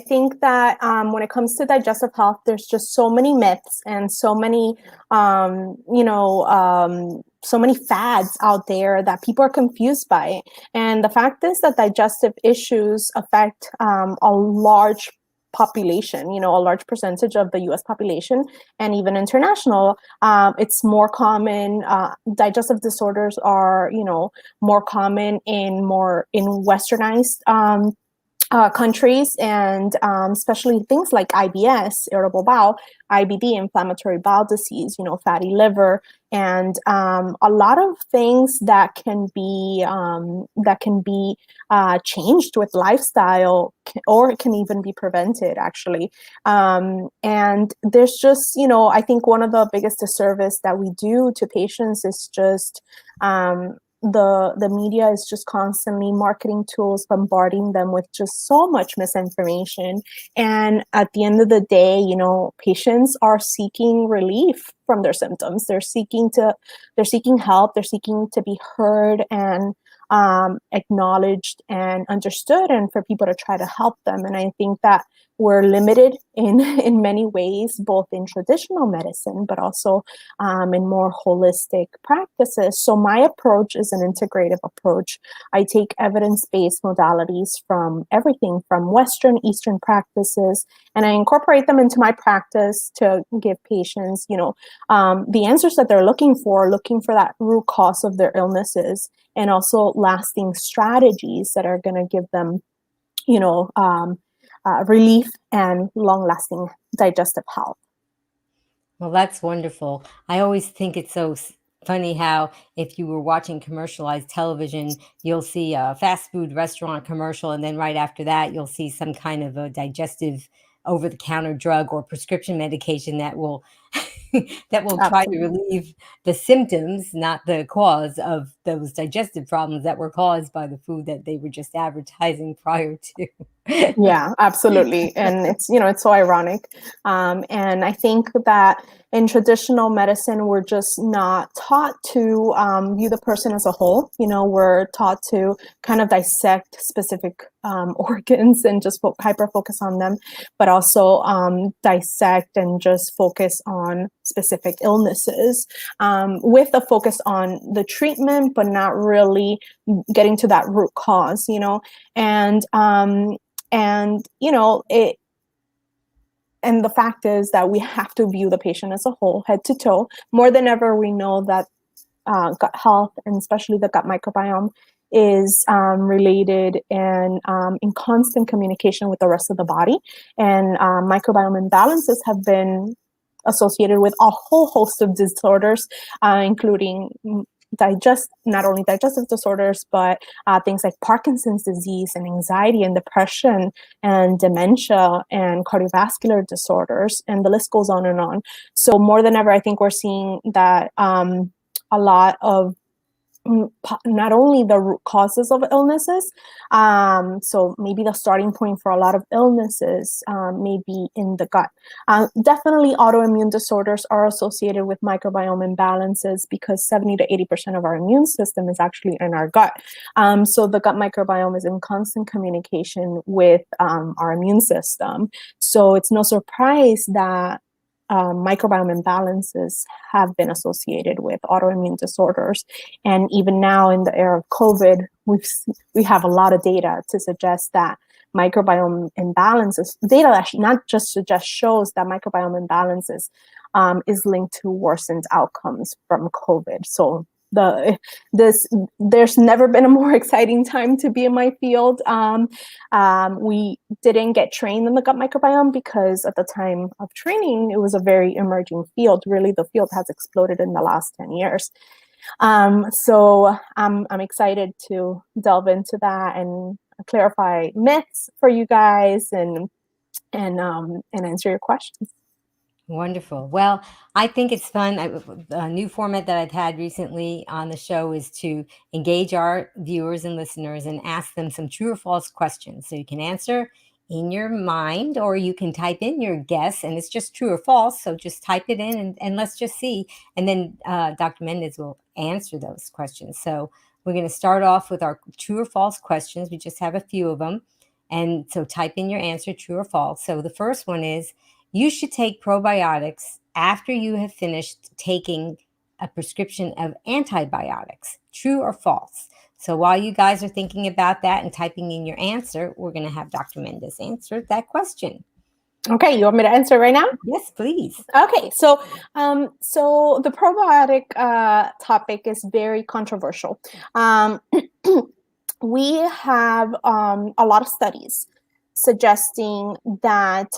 think that when it comes to digestive health, there's just so many myths and so many, so many fads out there that people are confused by. And the fact is that digestive issues affect a large population, a large percentage of the US population and even international. It's more common. Digestive disorders are, more common in westernized countries, and especially things like IBS, irritable bowel, IBD, inflammatory bowel disease, fatty liver, and a lot of things that can be changed with lifestyle, or it can even be prevented, actually. And there's just, I think one of the biggest disservice that we do to patients is just the media is just constantly marketing tools, bombarding them with just so much misinformation. And at the end of the day, patients are seeking relief from their symptoms. They're seeking help. They're seeking to be heard and acknowledged and understood, and for people to try to help them. And I think that we're limited in many ways, both in traditional medicine, but also in more holistic practices. So my approach is an integrative approach. I take evidence-based modalities from everything from Western, Eastern practices, and I incorporate them into my practice to give patients, the answers that they're looking for that root cause of their illnesses, and also lasting strategies that are going to give them, relief and long-lasting digestive health. Well, that's wonderful. I always think it's so funny how if you were watching commercialized television, you'll see a fast food restaurant commercial, and then right after that, you'll see some kind of a digestive over-the-counter drug or prescription medication that will that will try to relieve the symptoms, not the cause of those digestive problems that were caused by the food that they were just advertising prior to. Yeah, absolutely. And it's so ironic. And I think that in traditional medicine, we're just not taught to view the person as a whole. We're taught to kind of dissect specific organs and just hyper focus on them, but also dissect and just focus on specific illnesses, with a focus on the treatment, but not really getting to that root cause, and the fact is that we have to view the patient as a whole, head to toe. More than ever, we know that gut health, and especially the gut microbiome, is related and in constant communication with the rest of the body. And microbiome imbalances have been associated with a whole host of disorders, including not only digestive disorders, but things like Parkinson's disease and anxiety and depression and dementia and cardiovascular disorders, and the list goes on and on. So more than ever, I think we're seeing that a lot of not only the root causes of illnesses, so maybe the starting point for a lot of illnesses may be in the gut. Definitely autoimmune disorders are associated with microbiome imbalances, because 70 to 80% of our immune system is actually in our gut. So the gut microbiome is in constant communication with our immune system. So it's no surprise that microbiome imbalances have been associated with autoimmune disorders. And even now in the era of COVID, we have a lot of data to suggest that microbiome imbalances, data that not just suggests, shows that microbiome imbalances is linked to worsened outcomes from COVID. So there's never been a more exciting time to be in my field. We didn't get trained in the gut microbiome because at the time of training, it was a very emerging field. Really, the field has exploded in the last 10 years. So I'm excited to delve into that and clarify myths for you guys and answer your questions. Wonderful. Well, I think it's fun. A new format that I've had recently on the show is to engage our viewers and listeners and ask them some true or false questions. So you can answer in your mind, or you can type in your guess, and it's just true or false. So just type it in and let's just see. And then Dr. Mendez will answer those questions. So we're going to start off with our true or false questions. We just have a few of them. And so type in your answer, true or false. So the first one is, you should take probiotics after you have finished taking a prescription of antibiotics. True or false? So while you guys are thinking about that and typing in your answer, we're going to have Dr. Mendez answer that question. Okay, you want me to answer right now? Yes, please. Okay, so the probiotic topic is very controversial. We have a lot of studies suggesting that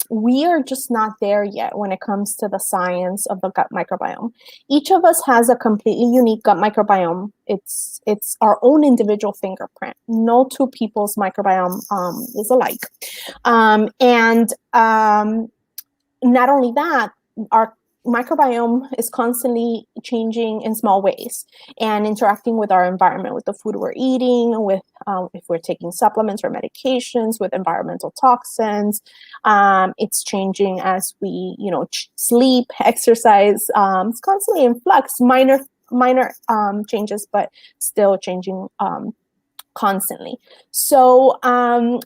we are just not there yet when it comes to the science of the gut microbiome. Each of us has a completely unique gut microbiome. It's our own individual fingerprint. No two people's microbiome is alike. And not only that, our microbiome is constantly changing in small ways and interacting with our environment, with the food we're eating, with if we're taking supplements or medications, with environmental toxins. It's changing as we, sleep, exercise. It's constantly in flux, minor changes, but still changing constantly. So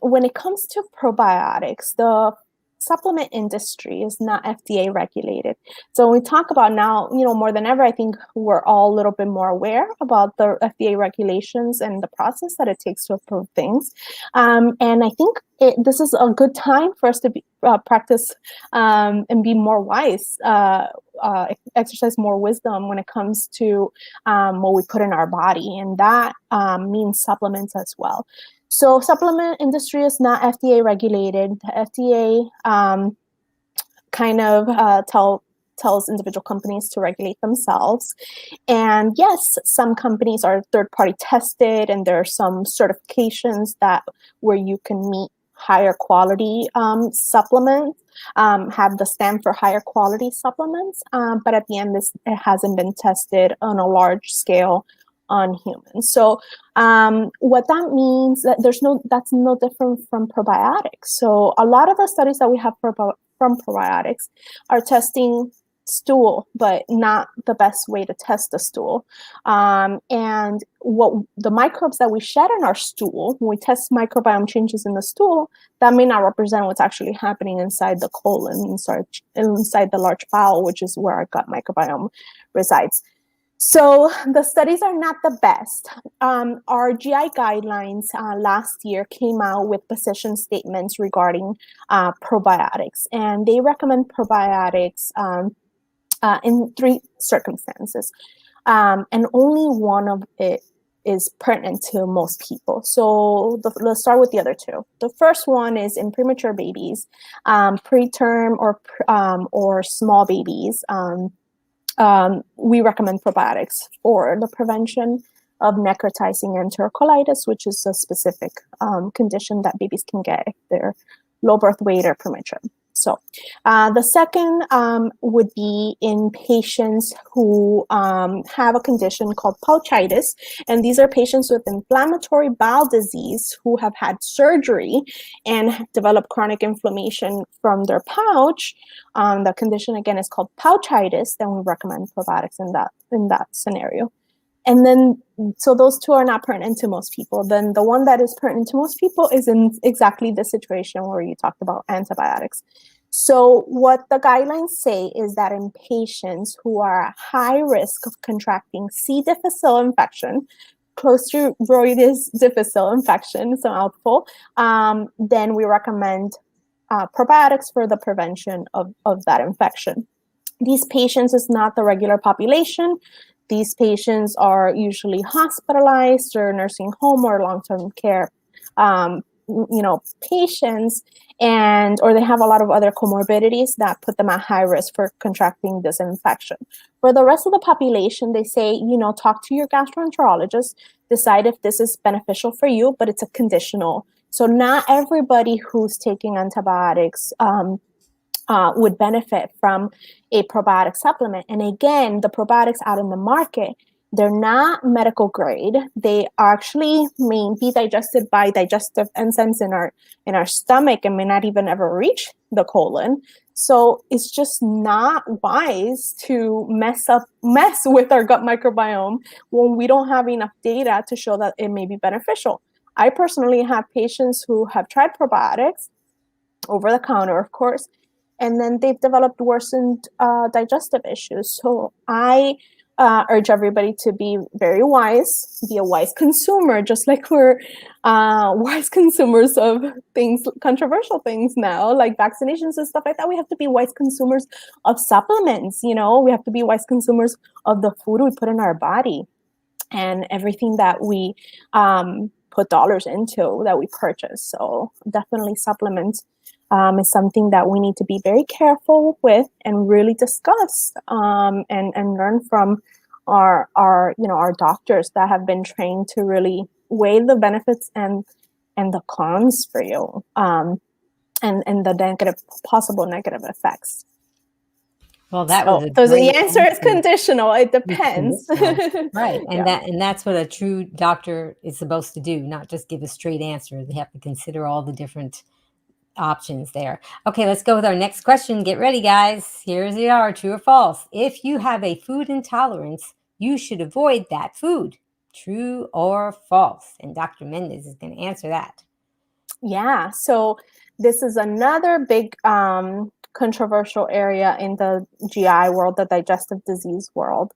when it comes to probiotics, the supplement industry is not FDA regulated. So when we talk about now, more than ever, I think we're all a little bit more aware about the FDA regulations and the process that it takes to approve things. And I think this is a good time for us to practice and be more wise, exercise more wisdom when it comes to what we put in our body. And that means supplements as well. So supplement industry is not FDA regulated. The FDA kind of tells individual companies to regulate themselves. And yes, some companies are third-party tested, and there are some certifications where you can meet higher quality supplements, have the stamp for higher quality supplements. But at the end, it hasn't been tested on a large scale on humans. So what that means that that's no different from probiotics. So a lot of the studies that we have from probiotics are testing stool, but not the best way to test the stool. And what the microbes that we shed in our stool, when we test microbiome changes in the stool, that may not represent what's actually happening inside the colon, inside the large bowel, which is where our gut microbiome resides. So the studies are not the best. Our GI guidelines last year came out with position statements regarding probiotics, and they recommend probiotics in 3 circumstances, and only one of it is pertinent to most people. So let's start with the other 2. The first one is in premature babies, preterm or small babies. We recommend probiotics for the prevention of necrotizing enterocolitis, which is a specific condition that babies can get if they're low birth weight or premature. So the second would be in patients who have a condition called pouchitis. And these are patients with inflammatory bowel disease who have had surgery and developed chronic inflammation from their pouch. The condition, again, is called pouchitis. Then we recommend probiotics in that scenario. And then, so those 2 are not pertinent to most people. Then the one that is pertinent to most people is in exactly the situation where you talked about antibiotics. So what the guidelines say is that in patients who are at high risk of contracting C. difficile infection, Clostridioides difficile infection, it's a mouthful, then we recommend probiotics for the prevention of that infection. These patients is not the regular population. These patients are usually hospitalized or nursing home or long-term care patients, or they have a lot of other comorbidities that put them at high risk for contracting this infection. For the rest of the population, they say, talk to your gastroenterologist, decide if this is beneficial for you, but it's a conditional. So not everybody who's taking antibiotics would benefit from a probiotic supplement. And again, the probiotics out in the market, they're not medical grade. They actually may be digested by digestive enzymes in our stomach and may not even ever reach the colon. So it's just not wise to mess with our gut microbiome when we don't have enough data to show that it may be beneficial. I personally have patients who have tried probiotics over the counter, of course, and then they've developed worsened digestive issues. So I urge everybody to be very wise, be a wise consumer, just like we're wise consumers of things, controversial things now, like vaccinations and stuff like that. We have to be wise consumers of supplements, you know, we have to be wise consumers of the food we put in our body and everything that we put dollars into, that we purchase. So definitely supplements is something that we need to be very careful with and really discuss and learn from our you know, our doctors that have been trained to really weigh the benefits and the cons for you, and the possible negative effects. Well, that So was a great the answer is answer. conditional. It It's depends. conditional. Right. And Yeah. that's what a true doctor is supposed to do, not just give a straight answer. They have to consider all the different options there. Okay, let's go with our next question. Get ready, guys. Here's the are, true or false. If you have a food intolerance, you should avoid that food. True or false? And Dr. Mendez is going to answer that. Yeah. So this is another big controversial area in the GI world, the digestive disease world.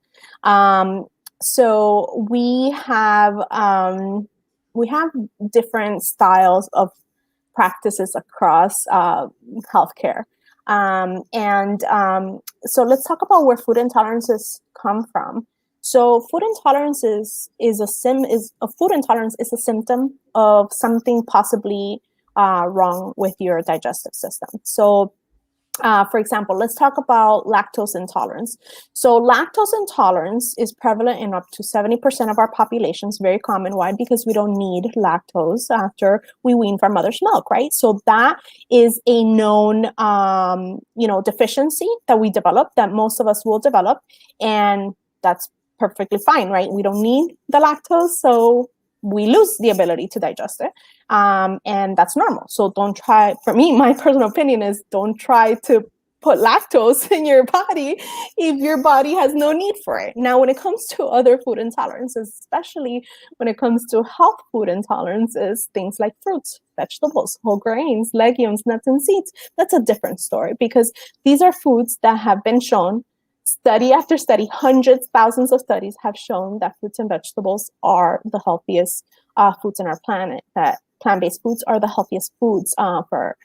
So we have different styles of practices across healthcare. So let's talk about where food intolerances come from. So food intolerance is a symptom of something possibly wrong with your digestive system. So for example, let's talk about lactose intolerance. So lactose intolerance is prevalent in up to 70% of our population. It's very common. Why? Because we don't need lactose after we wean from mother's milk, right? So that is a known, deficiency that we develop, that most of us will develop. And that's perfectly fine, right? We don't need the lactose, so we lose the ability to digest it. And that's normal. So don't try, for me, my personal opinion is don't try to put lactose in your body if your body has no need for it. Now, when it comes to other food intolerances, especially when it comes to health food intolerances, things like fruits, vegetables, whole grains, legumes, nuts, and seeds, that's a different story, because these are foods that have been shown, study after study, hundreds, thousands of studies have shown that fruits and vegetables are the healthiest foods on our planet, that plant-based foods are the healthiest foods for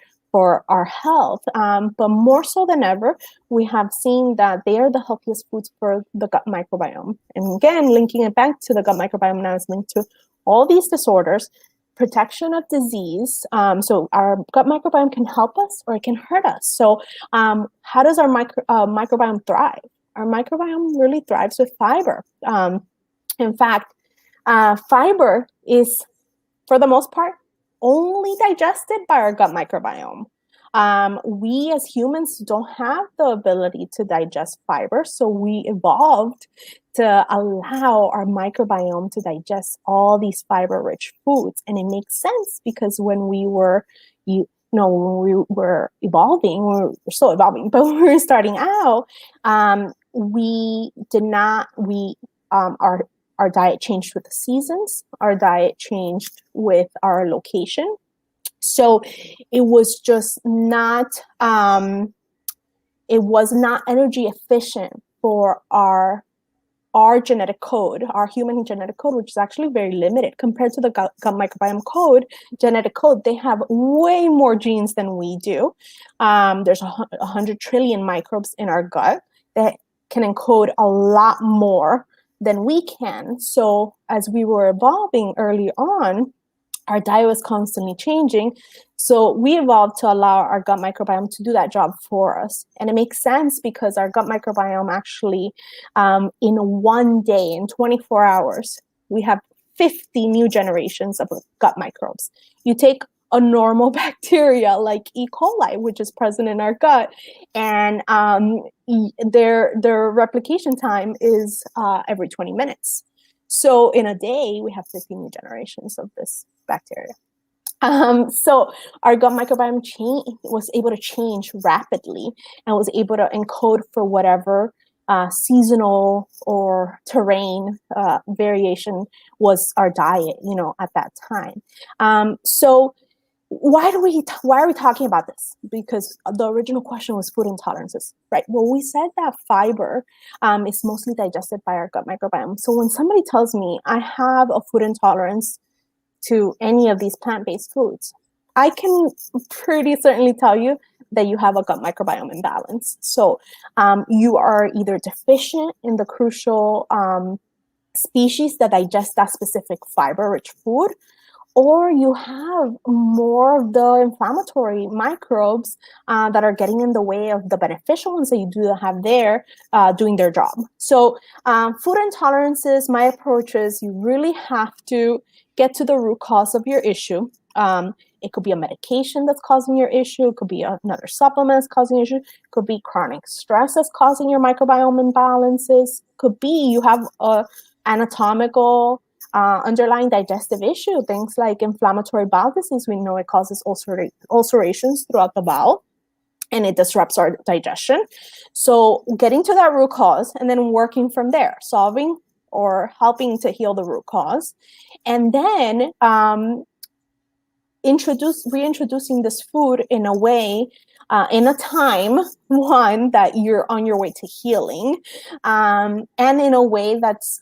our health. But more so than ever, we have seen that they are the healthiest foods for the gut microbiome. And again, linking it back to the gut microbiome now is linked to all these disorders, protection of disease. So our gut microbiome can help us or it can hurt us. So how does our microbiome thrive? Our microbiome really thrives with fiber. In fact, fiber is, for the most part, only digested by our gut microbiome. We as humans don't have the ability to digest fiber, so we evolved to allow our microbiome to digest all these fiber-rich foods. And it makes sense, because when we were when we were evolving, we're still evolving, but when we were starting out, our diet changed with the seasons. Our diet changed with our location. So it was just not, it was not energy efficient for our genetic code, our human genetic code, which is actually very limited compared to the gut microbiome code, genetic code. They have way more genes than we do. There's 100 trillion microbes in our gut that can encode a lot more than we can. So as we were evolving early on, our diet was constantly changing. So we evolved to allow our gut microbiome to do that job for us. And it makes sense, because our gut microbiome actually, in one day, in 24 hours, we have 50 new generations of gut microbes. You take a normal bacteria like E. coli, which is present in our gut, and their replication time is every 20 minutes. So in a day, we have 50 new generations of this bacteria. So our gut microbiome was able to change rapidly and was able to encode for whatever seasonal or terrain variation was our diet, at that time. So why are we talking about this? Because the original question was food intolerances, right? Well, we said that fiber is mostly digested by our gut microbiome. So when somebody tells me I have a food intolerance to any of these plant-based foods, I can pretty certainly tell you that you have a gut microbiome imbalance. So you are either deficient in the crucial species that digest that specific fiber-rich food, or you have more of the inflammatory microbes that are getting in the way of the beneficial ones that you do have there doing their job. So food intolerances, my approach is you really have to get to the root cause of your issue. It could be a medication that's causing your issue. It could be another supplement that's causing your issue. It could be chronic stress that's causing your microbiome imbalances. It could be you have a anatomical underlying digestive issue, things like inflammatory bowel disease. We know it causes ulcerations throughout the bowel, and it disrupts our digestion. So getting to that root cause and then working from there, solving or helping to heal the root cause, and then reintroducing this food in a way, in a time, one, that you're on your way to healing, and in a way that's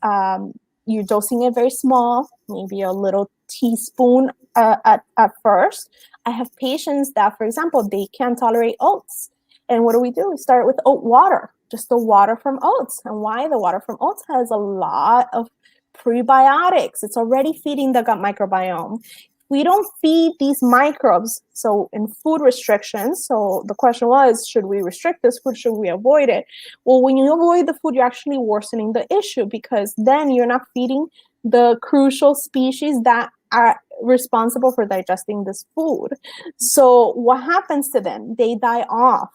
you're dosing it very small, maybe a little teaspoon at first. I have patients that, for example, they can't tolerate oats. And what do? We start with oat water, just the water from oats. And why? The water from oats has a lot of prebiotics. It's already feeding the gut microbiome. We don't feed these microbes. So in food restrictions, so the question was, should we restrict this food? Should we avoid it? Well, when you avoid the food, you're actually worsening the issue, because then you're not feeding the crucial species that are responsible for digesting this food. So what happens to them? They die off.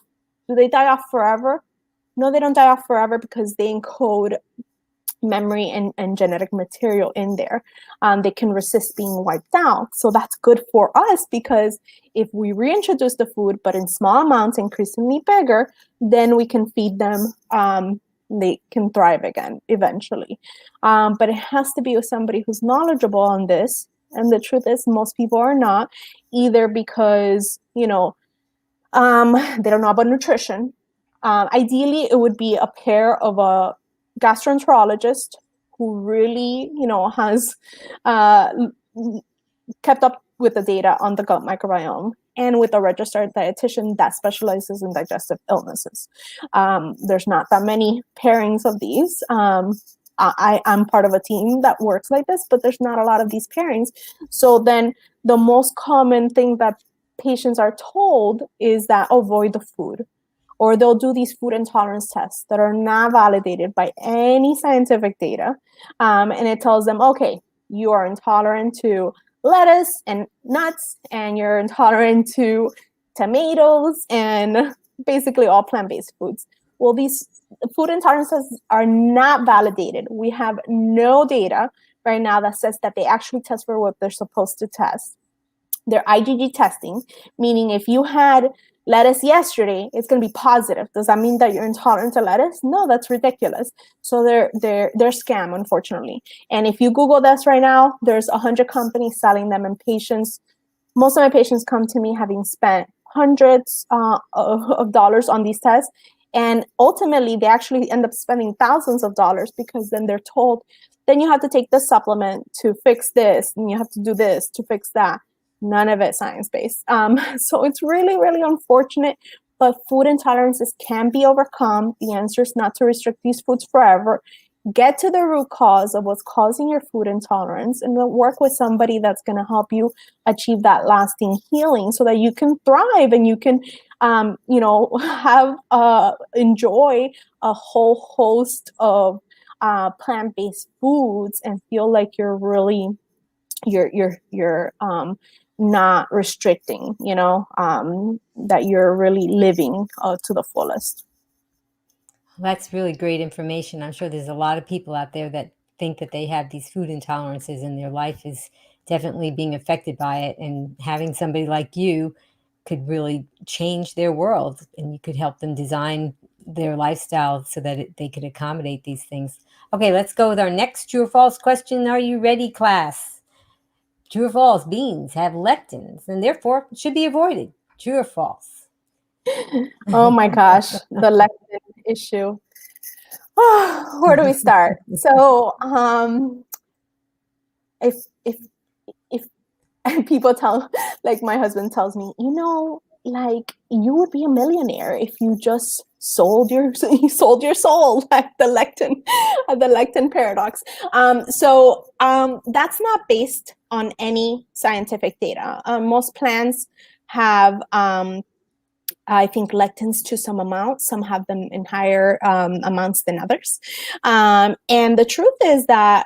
Do they die off forever? No, they don't die off forever, because they encode memory and genetic material in there. They can resist being wiped out. So that's good for us, because if we reintroduce the food, but in small amounts, increasingly bigger, then we can feed them. They can thrive again eventually. But it has to be with somebody who's knowledgeable on this. And the truth is, most people are not, either because, they don't know about nutrition. Ideally, it would be a pair of a gastroenterologist who really, has kept up with the data on the gut microbiome, and with a registered dietitian that specializes in digestive illnesses. There's not that many pairings of these. I'm part of a team that works like this, but there's not a lot of these pairings. So then the most common thing that patients are told is that avoid the food. Or they'll do these food intolerance tests that are not validated by any scientific data. And it tells them, okay, you are intolerant to lettuce and nuts, and you're intolerant to tomatoes and basically all plant-based foods. Well, these food intolerances are not validated. We have no data right now that says that they actually test for what they're supposed to test. They're IgG testing, meaning if you had lettuce yesterday, it's going to be positive. Does that mean that you're intolerant to lettuce? No, that's ridiculous. So they're scam, unfortunately. And if you Google this right now, there's 100 companies selling them, and patients, most of my patients come to me having spent hundreds of dollars on these tests. And ultimately, they actually end up spending thousands of dollars, because then they're told, then you have to take this supplement to fix this, and you have to do this to fix that. None of it science-based. So it's really, really unfortunate, but food intolerances can be overcome. The answer is not to restrict these foods forever. Get to the root cause of what's causing your food intolerance, and then work with somebody that's going to help you achieve that lasting healing, so that you can thrive and you can, have enjoy a whole host of plant-based foods, and feel like you're really you're not restricting, that you're really living to the fullest. That's really great information. I'm sure there's a lot of people out there that think that they have these food intolerances, and their life is definitely being affected by it. And having somebody like you could really change their world, and you could help them design their lifestyle so that they could accommodate these things. Okay, let's go with our next true or false question. Are you ready, class? True or false? Beans have lectins and therefore should be avoided. True or false? Oh my gosh, the lectin issue. Where do we start? So, if people tell, like my husband tells me, like you would be a millionaire if you just sold your soul, like the lectin paradox. That's not based on any scientific data. Most plants have I think lectins to some amount. Some have them in higher amounts than others. And the truth is that,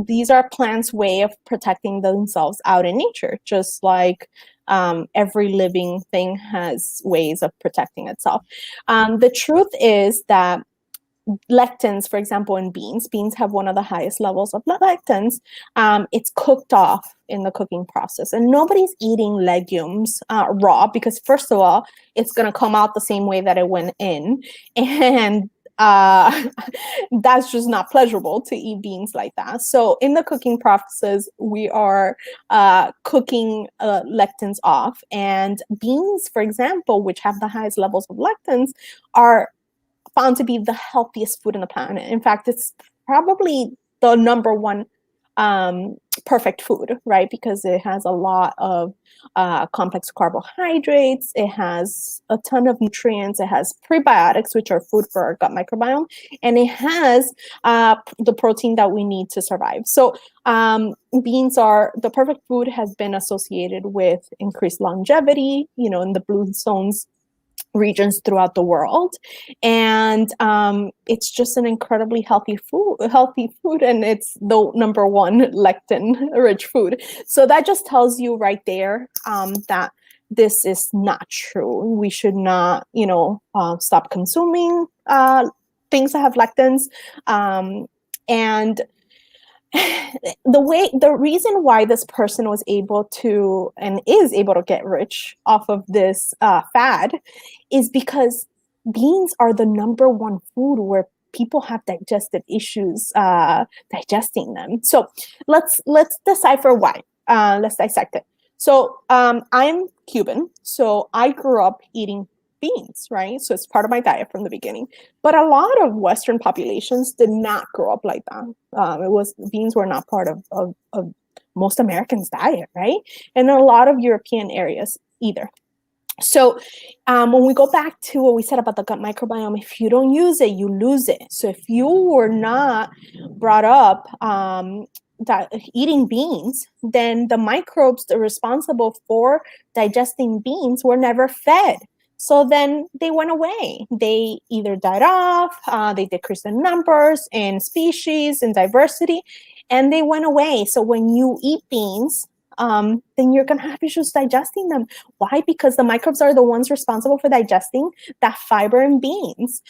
these are plants' way of protecting themselves out in nature, just like every living thing has ways of protecting itself. The truth is that lectins, for example, in beans have one of the highest levels of lectins. It's cooked off in the cooking process, and nobody's eating legumes raw, because first of all, it's going to come out the same way that it went in, and that's just not pleasurable to eat beans like that. So in the cooking process, we are cooking lectins off, and beans, for example, which have the highest levels of lectins, are found to be the healthiest food on the planet. In fact, it's probably the number one perfect food, right? Because it has a lot of complex carbohydrates. It has a ton of nutrients. It has prebiotics, which are food for our gut microbiome. And it has the protein that we need to survive. So beans are the perfect food, has been associated with increased longevity, in the blue zones regions throughout the world, and it's just an incredibly healthy food, and it's the number one lectin rich food. So that just tells you right there that this is not true. We should not stop consuming things that have lectins, and the reason why this person was able to and is able to get rich off of this fad is because beans are the number one food where people have digestive issues digesting them. So let's decipher why. Let's dissect it. So I'm Cuban, so I grew up eating beans, right? So it's part of my diet from the beginning. But a lot of Western populations did not grow up like that. Beans were not part of most Americans' diet, right? And a lot of European areas either. So when we go back to what we said about the gut microbiome, if you don't use it, you lose it. So if you were not brought up eating beans, then the microbes that are responsible for digesting beans were never fed. So then they went away. They either died off, they decreased in numbers and species and diversity, and they went away. So when you eat beans, then you're going to have issues digesting them. Why? Because the microbes are the ones responsible for digesting that fiber in beans.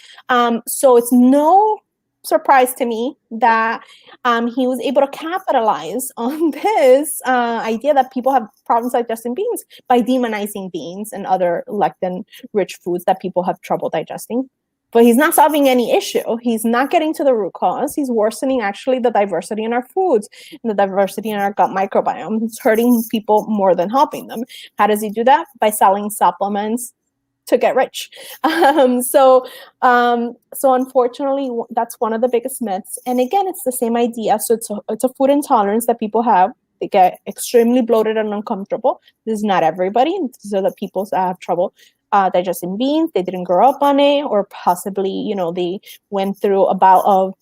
So it's no surprise to me that he was able to capitalize on this idea that people have problems digesting beans by demonizing beans and other lectin-rich foods that people have trouble digesting. But he's not solving any issue. He's not getting to the root cause. He's worsening actually the diversity in our foods and the diversity in our gut microbiome. He's hurting people more than helping them. How does he do that? By selling supplements to get rich. So unfortunately, that's one of the biggest myths. And again, it's the same idea. So it's a food intolerance that people have. They get extremely bloated and uncomfortable. This is not everybody. These are the people that have trouble digesting beans. They didn't grow up on it, or possibly, they went through a bout of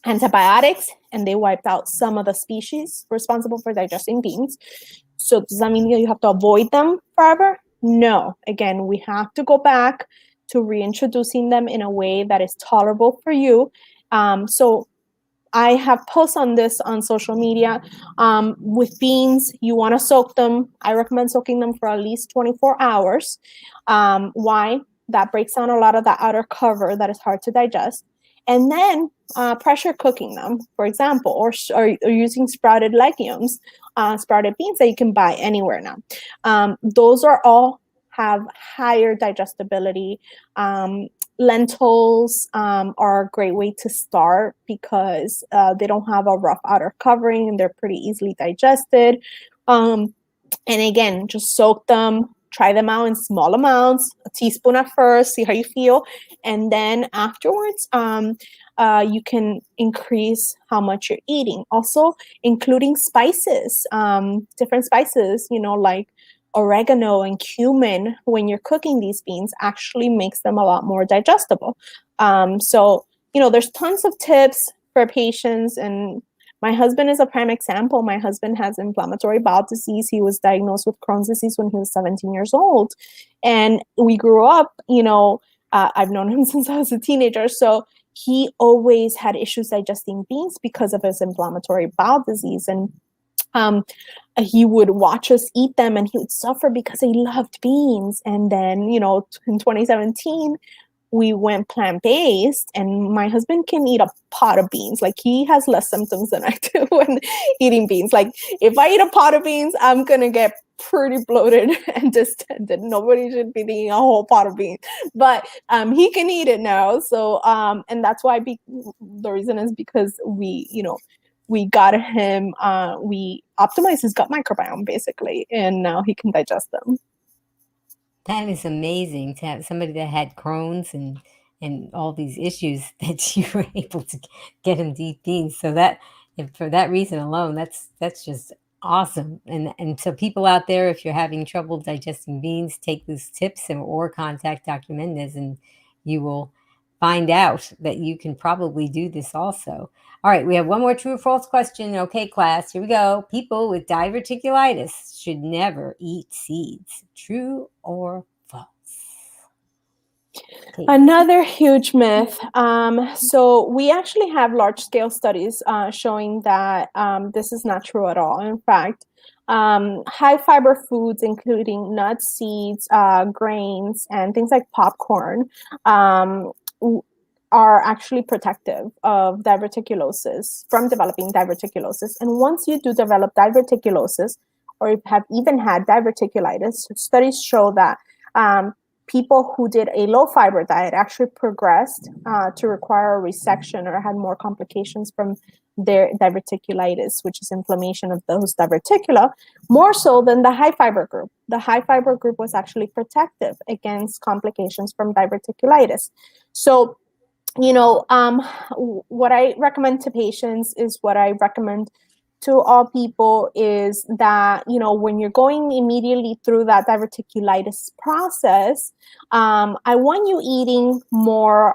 antibiotics and they wiped out some of the species responsible for digesting beans. So does that mean you have to avoid them forever? No. Again, we have to go back to reintroducing them in a way that is tolerable for you. So I have posts on this on social media. With beans, you want to soak them. I recommend soaking them for at least 24 hours. Why? That breaks down a lot of the outer cover that is hard to digest. And then pressure cooking them, for example, or using sprouted legumes, sprouted beans that you can buy anywhere now. Those are all have higher digestibility. lentils are a great way to start because they don't have a rough outer covering and they're pretty easily digested. And again, just soak them, try them out in small amounts, a teaspoon at first, see how you feel. And then afterwards, you can increase how much you're eating. Also, including spices, different spices, like oregano and cumin when you're cooking these beans actually makes them a lot more digestible. So, there's tons of tips for patients, and my husband is a prime example. My husband has inflammatory bowel disease. He was diagnosed with Crohn's disease when he was 17 years old. And we grew up, I've known him since I was a teenager. So he always had issues digesting beans because of his inflammatory bowel disease. And he would watch us eat them and he would suffer because he loved beans. And then, in 2017, we went plant-based, and my husband can eat a pot of beans. Like, he has less symptoms than I do when eating beans. Like, if I eat a pot of beans, I'm going to get pretty bloated and distended. Nobody should be eating a whole pot of beans, but he can eat it now. So, and that's why the reason is because we got him, we optimized his gut microbiome basically, and now he can digest them. That is amazing to have somebody that had Crohn's and all these issues that you were able to get him to eat beans. So that, and for that reason alone, that's just awesome. And so people out there, if you're having trouble digesting beans, take these tips or contact Dr. Mendez, and you will find out that you can probably do this also. All right, we have one more true or false question. Okay, class, here we go. People with diverticulitis should never eat seeds. True or false? Okay. Another huge myth. So we actually have large-scale studies showing that this is not true at all. In fact, high-fiber foods, including nuts, seeds, grains, and things like popcorn, are actually protective of diverticulosis, from developing diverticulosis. And once you do develop diverticulosis, or have even had diverticulitis, studies show that people who did a low-fiber diet actually progressed to require a resection or had more complications from their diverticulitis, which is inflammation of those diverticula, more so than the high-fiber group. The high-fiber group was actually protective against complications from diverticulitis. So, what I recommend to patients is what I recommend to all people is that, when you're going immediately through that diverticulitis process, I want you eating more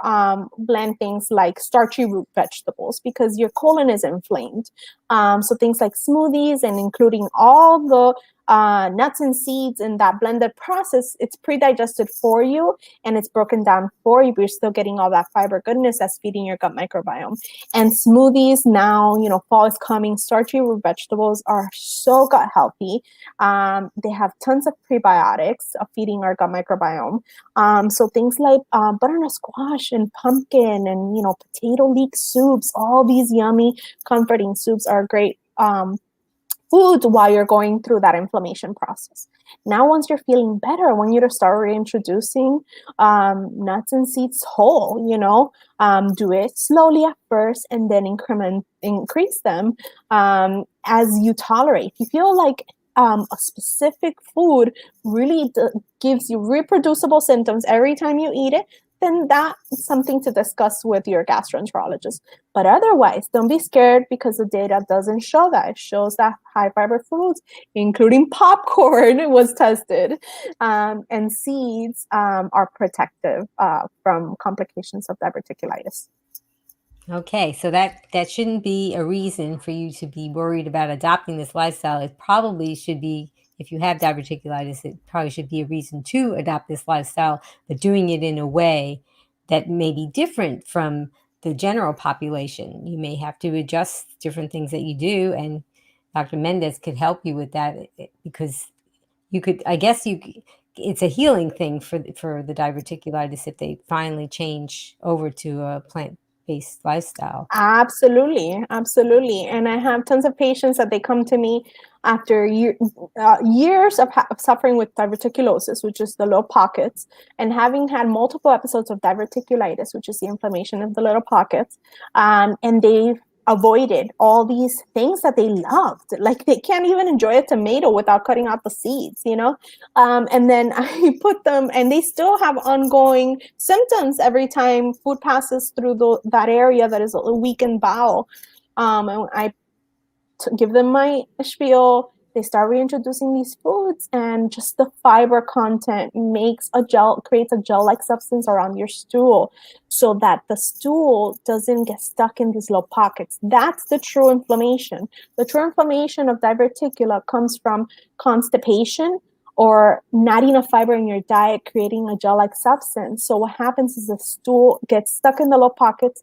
bland things like starchy root vegetables because your colon is inflamed. So things like smoothies and including all the nuts and seeds in that blended process, it's pre-digested for you and it's broken down for you, but you're still getting all that fiber goodness that's feeding your gut microbiome. And smoothies now, fall is coming. Starchy root vegetables are so gut healthy. They have tons of prebiotics of feeding our gut microbiome. So things like butternut squash and pumpkin and, potato leek soups, all these yummy, comforting soups are great food while you're going through that inflammation process. Now, once you're feeling better, I want you to start reintroducing nuts and seeds whole, do it slowly at first and then increase them as you tolerate. If you feel like a specific food really gives you reproducible symptoms every time you eat it, then that's something to discuss with your gastroenterologist. But otherwise, don't be scared because the data doesn't show that. It shows that high fiber foods, including popcorn, was tested, and seeds are protective from complications of diverticulitis. Okay, so that shouldn't be a reason for you to be worried about adopting this lifestyle. It probably should be, if you have diverticulitis, it probably should be a reason to adopt this lifestyle, but doing it in a way that may be different from the general population. You may have to adjust different things that you do, and Dr. Mendez could help you with that because you could, I guess it's a healing thing for the diverticulitis if they finally change over to a plant-based lifestyle. Absolutely. And I have tons of patients that they come to me after years of suffering with diverticulosis, which is the little pockets, and having had multiple episodes of diverticulitis, which is the inflammation of the little pockets, and they've avoided all these things that they loved. Like they can't even enjoy a tomato without cutting out the seeds, you know? And then I put them, and they still have ongoing symptoms every time food passes through that area that is a weakened bowel. And I give them my spiel. They start reintroducing these foods, and just the fiber content creates a gel-like substance around your stool so that the stool doesn't get stuck in these little pockets. That's the true inflammation. The true inflammation of diverticula comes from constipation or not enough fiber in your diet, creating a gel-like substance. So what happens is the stool gets stuck in the little pockets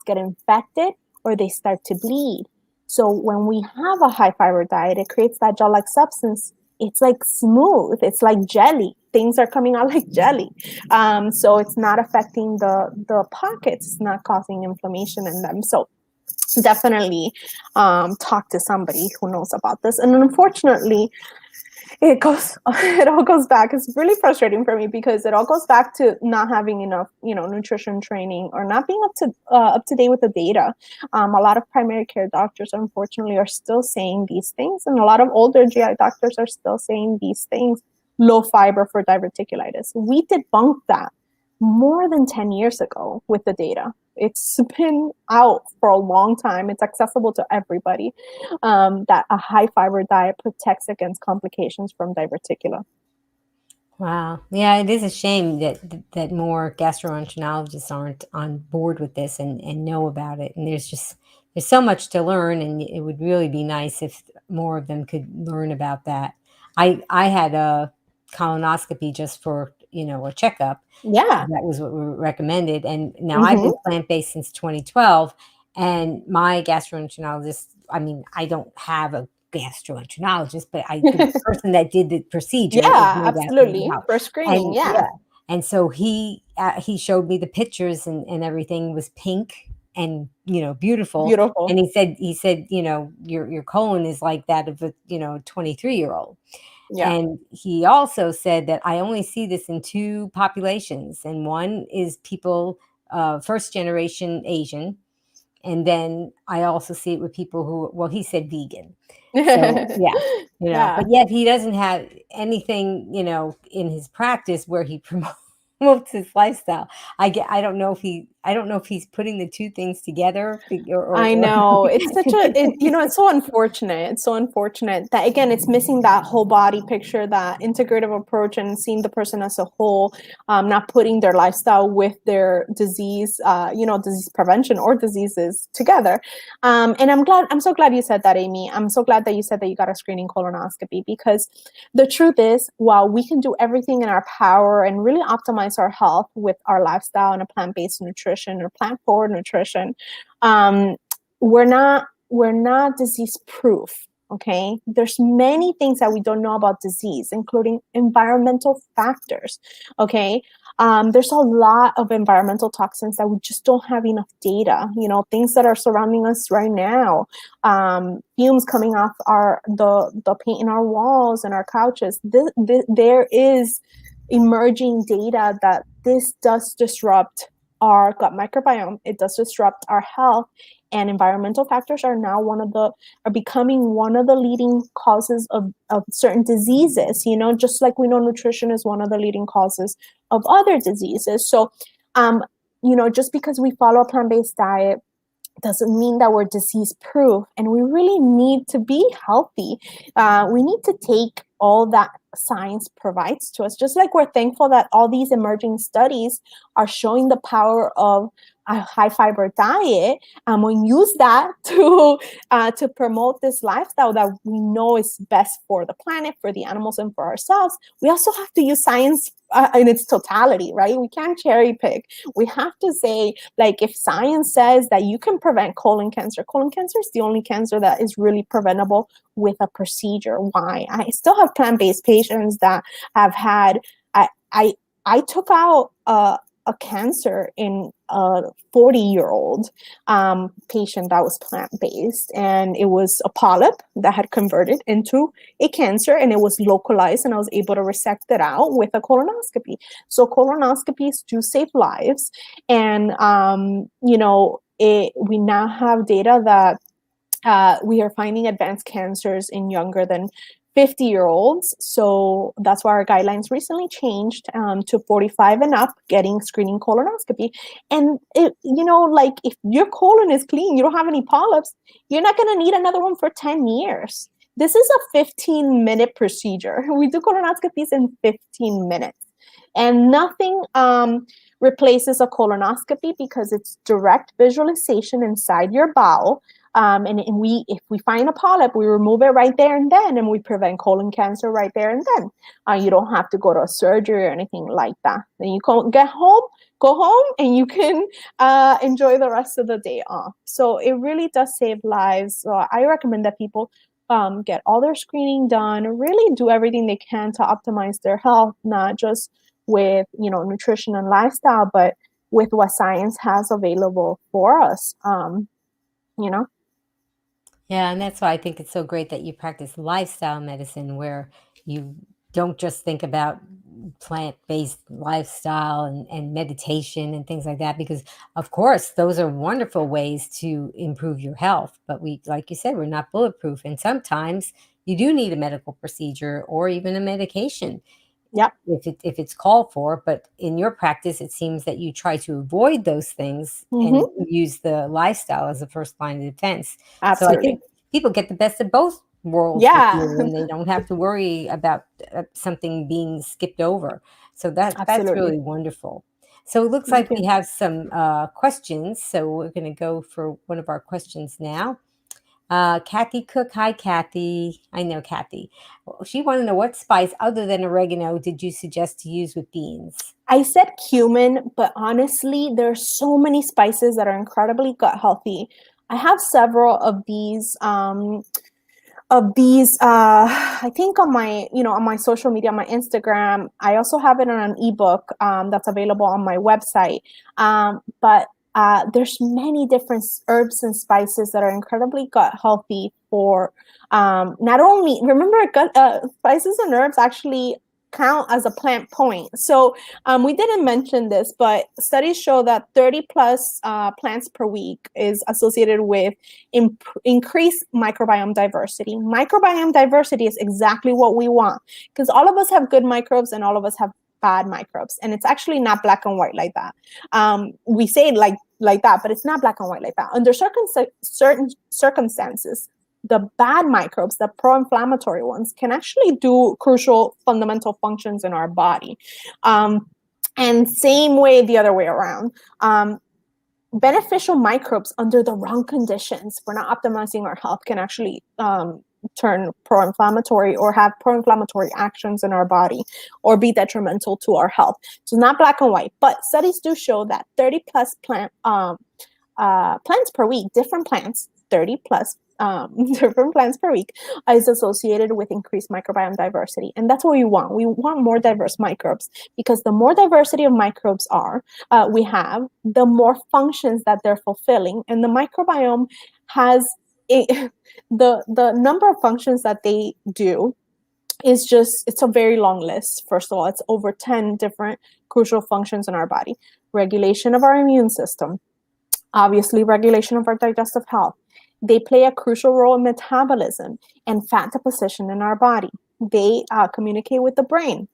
get infected, or they start to bleed. So when we have a high fiber diet, it creates that gel-like substance. It's like smooth. It's like jelly. Things are coming out like jelly. So it's not affecting the pockets. It's not causing inflammation in them. So definitely talk to somebody who knows about this. And unfortunately, it all goes back. It's really frustrating for me because it all goes back to not having enough, nutrition training, or not being up to date with the data. A lot of primary care doctors, unfortunately, are still saying these things, and a lot of older GI doctors are still saying these things. Low fiber for diverticulitis. We debunked that more than 10 years ago with the data. It's been out for a long time. It's accessible to everybody, that a high fiber diet protects against complications from diverticula. Wow. Yeah, it is a shame that more gastroenterologists aren't on board with this and know about it. And there's so much to learn, and it would really be nice if more of them could learn about that. I had a colonoscopy just for, a checkup. Yeah. That was what we recommended. And now I've been plant-based since 2012. And my gastroenterologist, I mean, I don't have a gastroenterologist, but the person that did the procedure is Yeah, my absolutely. gastroenterologist. For screening, And yeah. and so he showed me the pictures, and everything was pink and, beautiful. And Beautiful. he said, your colon is like that of a, 23-year-old. Yeah. And he also said that I only see this in two populations, and one is people, first generation Asian, and then I also see it with people who, well, he said vegan. So yeah, Yeah. but yet he doesn't have anything, in his practice where he promotes his lifestyle. I don't know if he's putting the two things together, I know. It's it's so unfortunate. It's so unfortunate that, again, it's missing that whole body picture, that integrative approach, and seeing the person as a whole, not putting their lifestyle with their disease, disease prevention or diseases together. And I'm so glad you said that, Amy. I'm so glad that you said that you got a screening colonoscopy, because the truth is, while we can do everything in our power and really optimize our health with our lifestyle and a plant-based nutrition or plant-forward nutrition, we're not disease proof. Okay, there's many things that we don't know about disease, including environmental factors. Okay, there's a lot of environmental toxins that we just don't have enough data. Things that are surrounding us right now, fumes coming off the paint in our walls and our couches. There is emerging data that this does disrupt our gut microbiome. It does disrupt our health, and environmental factors are becoming one of the leading causes of certain diseases. Just like we know nutrition is one of the leading causes of other diseases. So, just because we follow a plant-based diet doesn't mean that we're disease proof, and we really need to be healthy. We need to take all that science provides to us, just like we're thankful that all these emerging studies are showing the power of a high fiber diet. We use that to promote this lifestyle that we know is best for the planet, for the animals, and for ourselves. We also have to use science in its totality, right? We can't cherry pick. We have to say, like, if science says that you can prevent colon cancer is the only cancer that is really preventable with a procedure. Why? I still have plant-based patients that have had, I took out a cancer in a 40-year-old patient that was plant-based, and it was a polyp that had converted into a cancer, and it was localized, and I was able to resect it out with a colonoscopy. So colonoscopies do save lives, and we now have data that we are finding advanced cancers in younger than 50-year-olds. So that's why our guidelines recently changed to 45 and up getting screening colonoscopy. And if your colon is clean, you don't have any polyps, you're not going to need another one for 10 years. This is a 15-minute procedure. We do colonoscopies in 15 minutes. And nothing replaces a colonoscopy because it's direct visualization inside your bowel. If we find a polyp, we remove it right there and then, and we prevent colon cancer right there and then. You don't have to go to a surgery or anything like that. Then you go home, and you can enjoy the rest of the day off. So it really does save lives. So I recommend that people get all their screening done, really do everything they can to optimize their health, not just with nutrition and lifestyle, but with what science has available for us. Yeah, and that's why I think it's so great that you practice lifestyle medicine, where you don't just think about plant-based lifestyle and meditation and things like that, because of course those are wonderful ways to improve your health. But we, like you said, we're not bulletproof. And sometimes you do need a medical procedure or even a medication. Yeah. If it's called for. But in your practice, it seems that you try to avoid those things and use the lifestyle as a first line of defense. Absolutely. So I think people get the best of both worlds. Yeah. With you, and they don't have to worry about something being skipped over. So that's really wonderful. So it looks like we have some questions. So we're going to go for one of our questions now. Kathy Cook. Hi, Kathy. I know Kathy. She wanted to know, what spice other than oregano did you suggest to use with beans? I said cumin, but honestly, there are so many spices that are incredibly gut healthy. I have several of these. I think on my social media, on my Instagram. I also have it on an ebook that's available on my website. But there's many different herbs and spices that are incredibly gut healthy for not only, remember, spices and herbs actually count as a plant point. So we didn't mention this, but studies show that 30 plus plants per week is associated with increased microbiome diversity. Microbiome diversity is exactly what we want, because all of us have good microbes and all of us have bad microbes, and it's actually not black and white like that. We say it like that, but it's not black and white like that. Under certain circumstances, the bad microbes, the pro-inflammatory ones, can actually do crucial fundamental functions in our body. And same way the other way around. Beneficial microbes under the wrong conditions, for not optimizing our health, can actually turn pro-inflammatory or have pro-inflammatory actions in our body or be detrimental to our health. So not black and white, but studies do show that 30 plus plants per week, different plants, 30 plus different plants per week, is associated with increased microbiome diversity. And that's what we want. We want more diverse microbes, because the more diversity of microbes we have, the more functions that they're fulfilling. And the microbiome has the number of functions that they do is it's a very long list. First of all, it's over 10 different crucial functions in our body. Regulation of our immune system, obviously regulation of our digestive health. They play a crucial role in metabolism and fat deposition in our body. They communicate with the brain.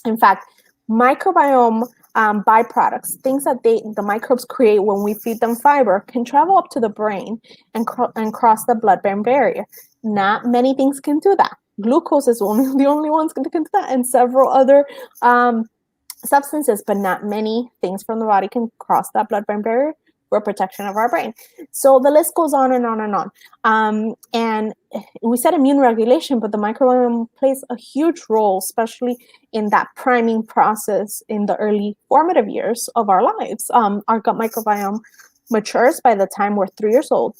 In fact, microbiome byproducts, things that the microbes create when we feed them fiber, can travel up to the brain and cross the blood-brain barrier. Not many things can do that. Glucose is the only ones that can do that, and several other substances, but not many things from the body can cross that blood-brain barrier for protection of our brain. So the list goes on and on and on. And we said immune regulation, but the microbiome plays a huge role, especially in that priming process in the early formative years of our lives. Our gut microbiome matures by the time we're 3 years old.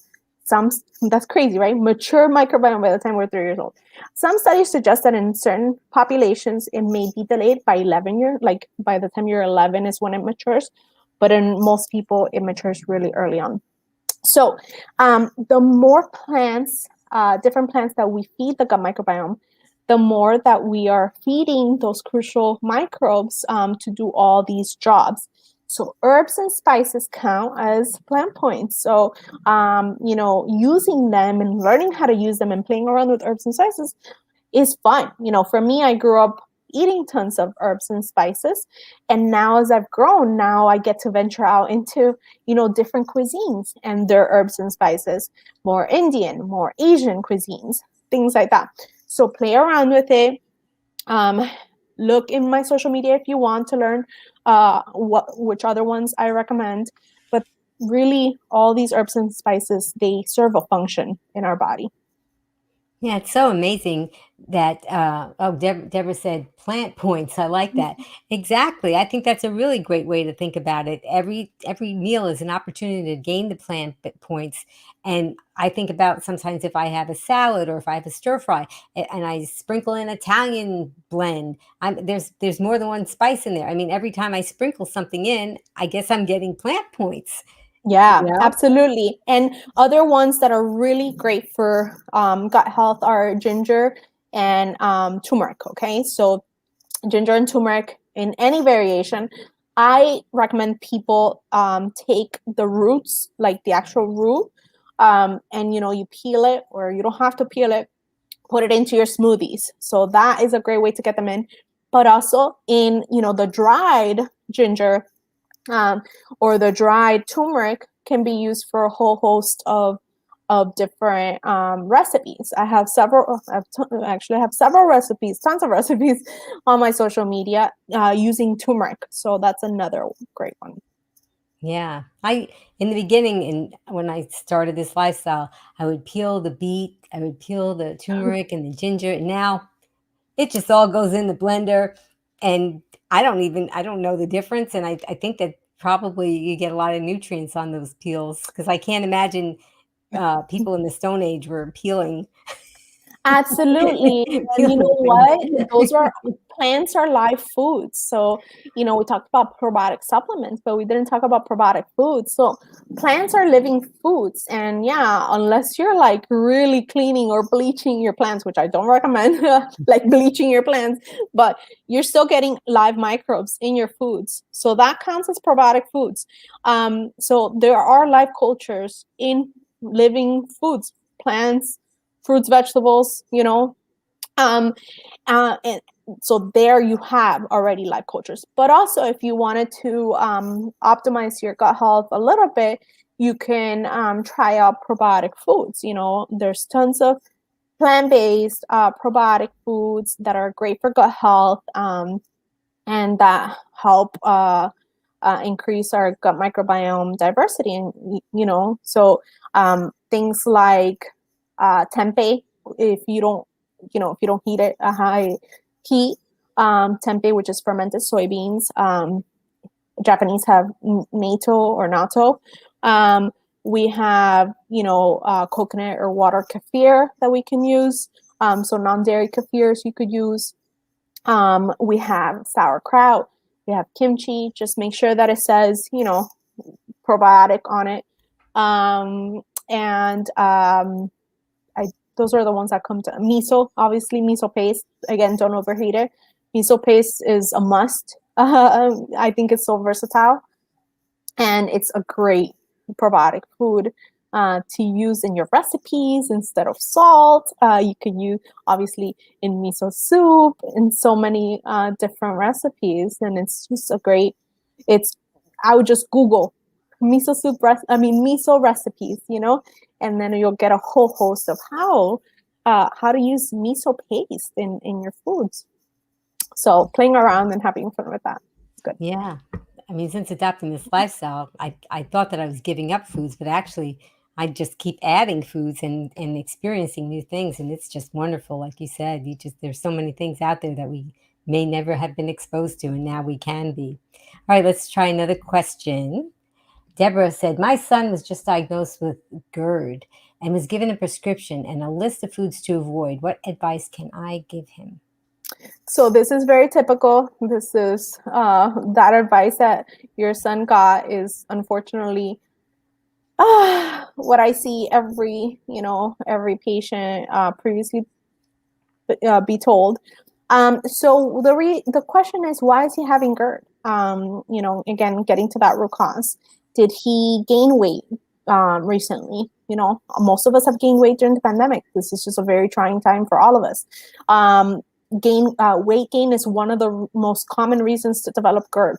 That's crazy, right? Mature microbiome by the time we're 3 years old. Some studies suggest that in certain populations, it may be delayed by 11 years, like by the time you're 11 is when it matures. but in most people, it matures really early on. So the more plants, different plants that we feed the gut microbiome, the more that we are feeding those crucial microbes to do all these jobs. So herbs and spices count as plant points. So, using them and learning how to use them and playing around with herbs and spices is fun. For me, I grew up eating tons of herbs and spices. And now as I've grown, now I get to venture out into, different cuisines and their herbs and spices, more Indian, more Asian cuisines, things like that. So play around with it. Look in my social media if you want to learn which other ones I recommend. But really, all these herbs and spices, they serve a function in our body. Yeah, it's so amazing that, Deborah said plant points. I like that. Exactly. I think that's a really great way to think about it. Every meal is an opportunity to gain the points. And I think about sometimes if I have a salad or if I have a stir fry and I sprinkle in Italian blend, there's more than one spice in there. I mean, every time I sprinkle something in, I guess I'm getting plant points. Yeah, Yeah. absolutely. And other ones that are really great for gut health are ginger and turmeric. Okay, so ginger and turmeric in any variation. I recommend people take the roots, like the actual root, and you peel it, or you don't have to peel it. Put it into your smoothies. So that is a great way to get them in. But also in the dried ginger um, or the dried turmeric can be used for a whole host of different recipes. I have several. Actually, I have several recipes, tons of recipes on my social media using turmeric. So that's another great one. Yeah. In the beginning, and when I started this lifestyle, I would peel the beet, I would peel the turmeric and the ginger. And now it just all goes in the blender. And I don't know the difference. And I think that probably you get a lot of nutrients on those peels because I can't imagine people in the Stone Age were peeling. Absolutely. And you peeling know what? things. Those are plants are live foods. So, we talked about probiotic supplements, but we didn't talk about probiotic foods. So, plants are living foods. And yeah, unless you're like really cleaning or bleaching your plants, which I don't recommend, like bleaching your plants, but you're still getting live microbes in your foods. So, that counts as probiotic foods. So, there are live cultures in living foods, plants, fruits, vegetables, and so there you have already live cultures. But also, if you wanted to optimize your gut health a little bit, you can try out probiotic foods. There's tons of plant-based probiotic foods that are great for gut health and that help increase our gut microbiome diversity. And so things like tempeh, if you don't heat it a high heat, tempeh, which is fermented soybeans. Japanese have natto or natto. We have coconut or water kefir that we can use. So non-dairy kefirs you could use. We have sauerkraut. We have kimchi. Just make sure that it says probiotic on it. And those are the ones that come to miso. Obviously, miso paste. Again, don't overheat it. Miso paste is a must. I think it's so versatile, and it's a great probiotic food to use in your recipes instead of salt. You can use obviously in miso soup in so many different recipes, and it's just a great. It's I would just Google miso soup. Miso recipes. And then you'll get a whole host of how to use miso paste in your foods. So playing around and having fun with that is good. Yeah. I mean, since adopting this lifestyle, I thought that I was giving up foods, but actually I just keep adding foods and experiencing new things. And it's just wonderful. Like you said, there's so many things out there that we may never have been exposed to, and now we can be. All right, let's try another question. Deborah said, my son was just diagnosed with GERD and was given a prescription and a list of foods to avoid. What advice can I give him? So this is very typical. This is that advice that your son got is unfortunately what I see every patient previously be told. So the question is, why is he having GERD? Again, getting to that root cause. Did he gain weight recently? Most of us have gained weight during the pandemic. This is just a very trying time for all of us. Weight gain is one of the most common reasons to develop GERD.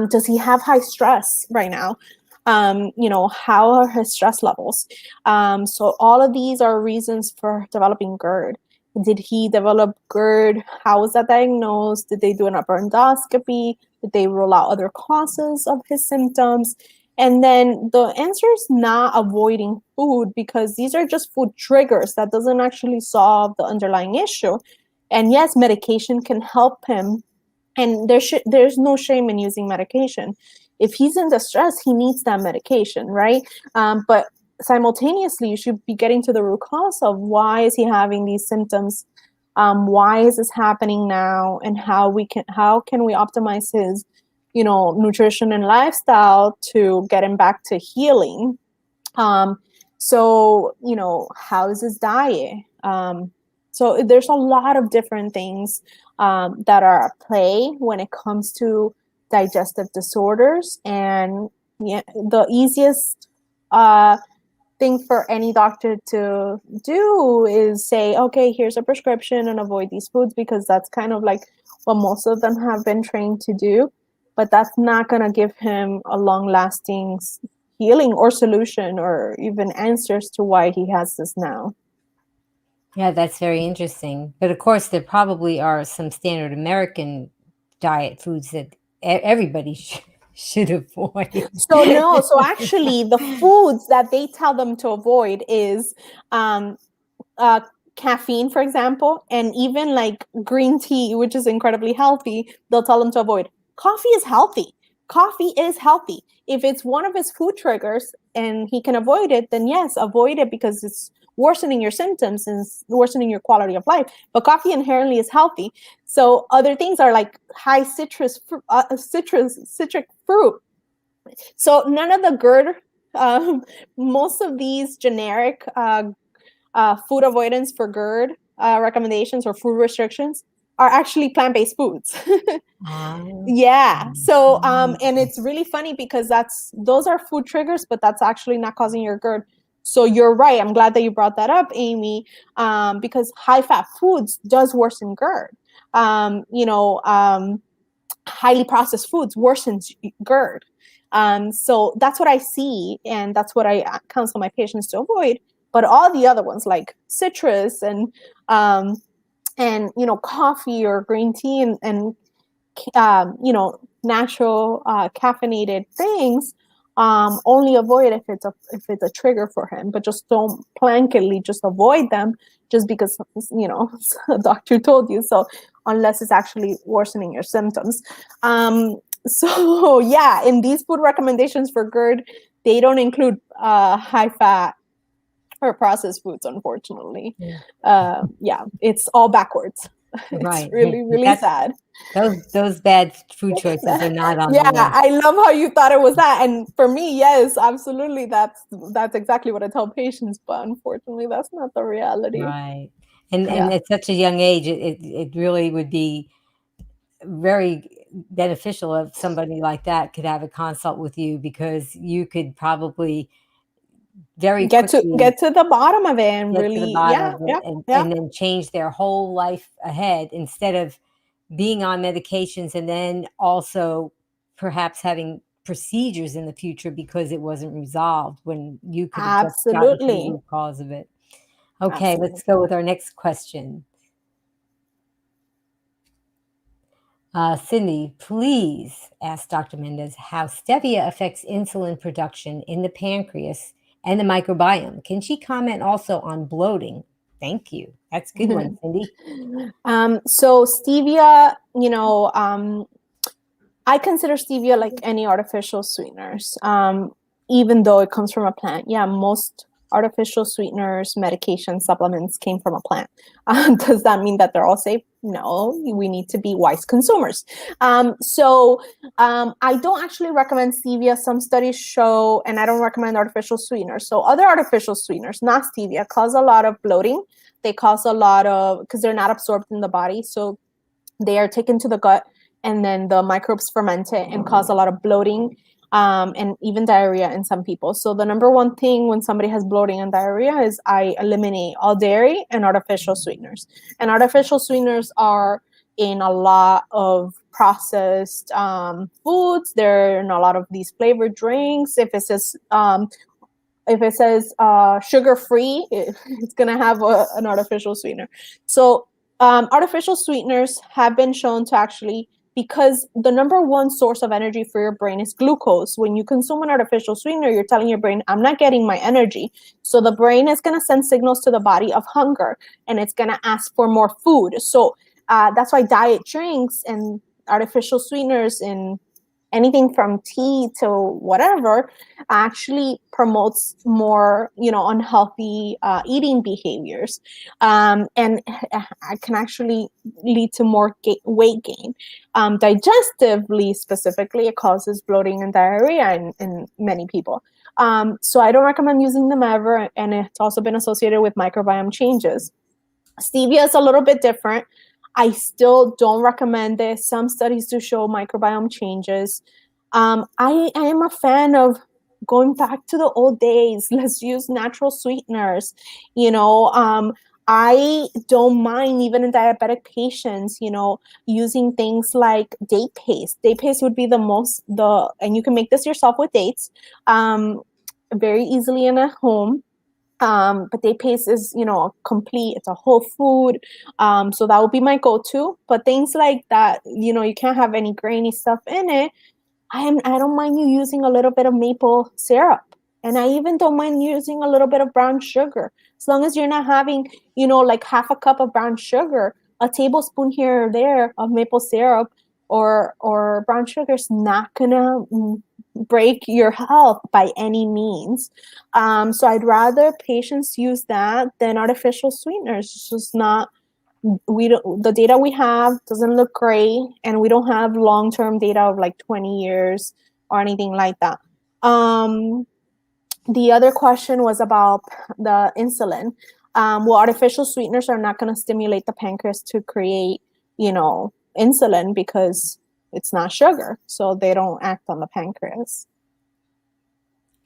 Does he have high stress right now? How are his stress levels? So all of these are reasons for developing GERD. Did he develop GERD? How was that diagnosed? Did they do an upper endoscopy? Did they rule out other causes of his symptoms? And then the answer is not avoiding food, because these are just food triggers. That doesn't actually solve the underlying issue. And yes, medication can help him. And there's no shame in using medication. If he's in distress, he needs that medication, right? But simultaneously, you should be getting to the root cause of why is he having these symptoms? Why is this happening now? And how can we optimize his, nutrition and lifestyle to get him back to healing? So how is his diet? So there's a lot of different things that are at play when it comes to digestive disorders. And the easiest thing for any doctor to do is say, okay, here's a prescription and avoid these foods, because that's kind of like what most of them have been trained to do. But that's not going to give him a long-lasting healing or solution or even answers to why he has this now. Yeah, that's very interesting. But of course, there probably are some standard American diet foods that everybody should avoid. So actually the foods that they tell them to avoid is caffeine, for example, and even like green tea, which is incredibly healthy. They'll tell them to avoid. Coffee is healthy. Coffee is healthy. If it's one of his food triggers and he can avoid it, then yes, avoid it, because it's worsening your symptoms and worsening your quality of life. But coffee inherently is healthy. So other things are like high citric fruit. So none of the GERD, most of these generic food avoidance for GERD recommendations or food restrictions are actually plant-based foods. Yeah. So, and it's really funny because those are food triggers, but that's actually not causing your GERD. So you're right. I'm glad that you brought that up, Amy, because high-fat foods does worsen GERD. Highly processed foods worsens GERD. So that's what I see, and that's what I counsel my patients to avoid. But all the other ones, like citrus and coffee or green tea and natural caffeinated things, only avoid if it's a trigger for him. But just don't blanketly just avoid them just because a doctor told you so, unless it's actually worsening your symptoms. So yeah, in these food recommendations for GERD, they don't include high fat or processed foods, unfortunately. Yeah, it's all backwards. Right. It's really, really sad. Those bad food choices are not on the list. I love how you thought it was that. And for me, yes, absolutely. That's exactly what I tell patients. But unfortunately, that's not the reality. Right. And at such a young age, it really would be very beneficial if somebody like that could have a consult with you, because you could probably very quickly get to the bottom of it and get really, to the bottom of it and then change their whole life ahead, instead of being on medications and then also perhaps having procedures in the future because it wasn't resolved when you could have just gotten to the root cause of it. Okay, Absolutely. let's go with our next question. Cindy, please ask Dr. Mendez how stevia affects insulin production in the pancreas and the microbiome. Can she comment also on bloating? Thank you. That's a good one, Cindy. So stevia, I consider stevia like any artificial sweeteners, even though it comes from a plant. Yeah, most artificial sweeteners, medication, supplements came from a plant. Does that mean that they're all safe? No, we need to be wise consumers. I don't actually recommend stevia. Some studies show, and I don't recommend artificial sweeteners. So other artificial sweeteners, not stevia, cause a lot of bloating. They cause a lot of, because they're not absorbed in the body. So they are taken to the gut, and then the microbes ferment it and cause a lot of bloating, and even diarrhea in some people. So the number one thing when somebody has bloating and diarrhea is I eliminate all dairy and artificial sweeteners. And artificial sweeteners are in a lot of processed foods. They're in a lot of these flavored drinks. If it says sugar free, it's gonna have an artificial sweetener. So artificial sweeteners have been shown to actually, because the number one source of energy for your brain is glucose. When you consume an artificial sweetener, you're telling your brain, I'm not getting my energy. So the brain is going to send signals to the body of hunger, and it's going to ask for more food. So that's why diet drinks and artificial sweeteners in anything from tea to whatever actually promotes more, unhealthy eating behaviors, and it can actually lead to more weight gain. Digestively, specifically, it causes bloating and diarrhea in many people. So I don't recommend using them ever, and it's also been associated with microbiome changes. Stevia is a little bit different. I still don't recommend this. Some studies do show microbiome changes. I am a fan of going back to the old days. Let's use natural sweeteners. I don't mind, even in diabetic patients, using things like date paste. Date paste would be and you can make this yourself with dates, very easily in a home. But date paste is, it's a whole food. So that would be my go-to. But things like that, you can't have any grainy stuff in it. I don't mind you using a little bit of maple syrup. And I even don't mind using a little bit of brown sugar. As long as you're not having, like half a cup of brown sugar, a tablespoon here or there of maple syrup or brown sugar is not gonna break your health by any means. So I'd rather patients use that than artificial sweeteners. It's just not, the data we have doesn't look great, and we don't have long-term data of like 20 years or anything like that. The other question was about the insulin. Well, artificial sweeteners are not going to stimulate the pancreas to create, insulin, because it's not sugar, so they don't act on the pancreas.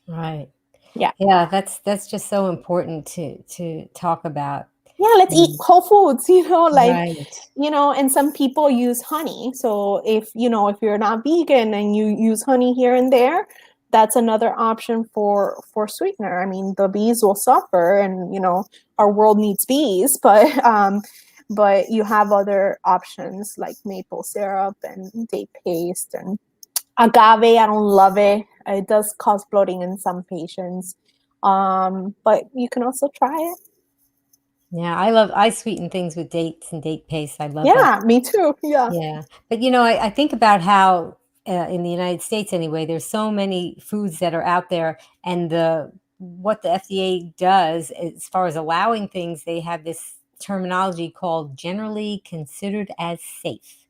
Right. Yeah. Yeah, that's just so important to talk about. Yeah, let's eat whole foods, Right. And some people use honey. So if you're not vegan and you use honey here and there, that's another option for sweetener. I mean, the bees will suffer, and our world needs bees, but you have other options like maple syrup and date paste and agave. I don't love it. It does cause bloating in some patients. But you can also try it. Yeah, I sweeten things with dates and date paste. I love that. Yeah, me too. Yeah. Yeah. But I think about how in the United States anyway, there's so many foods that are out there, and what the FDA does as far as allowing things, they have this terminology called generally considered as safe.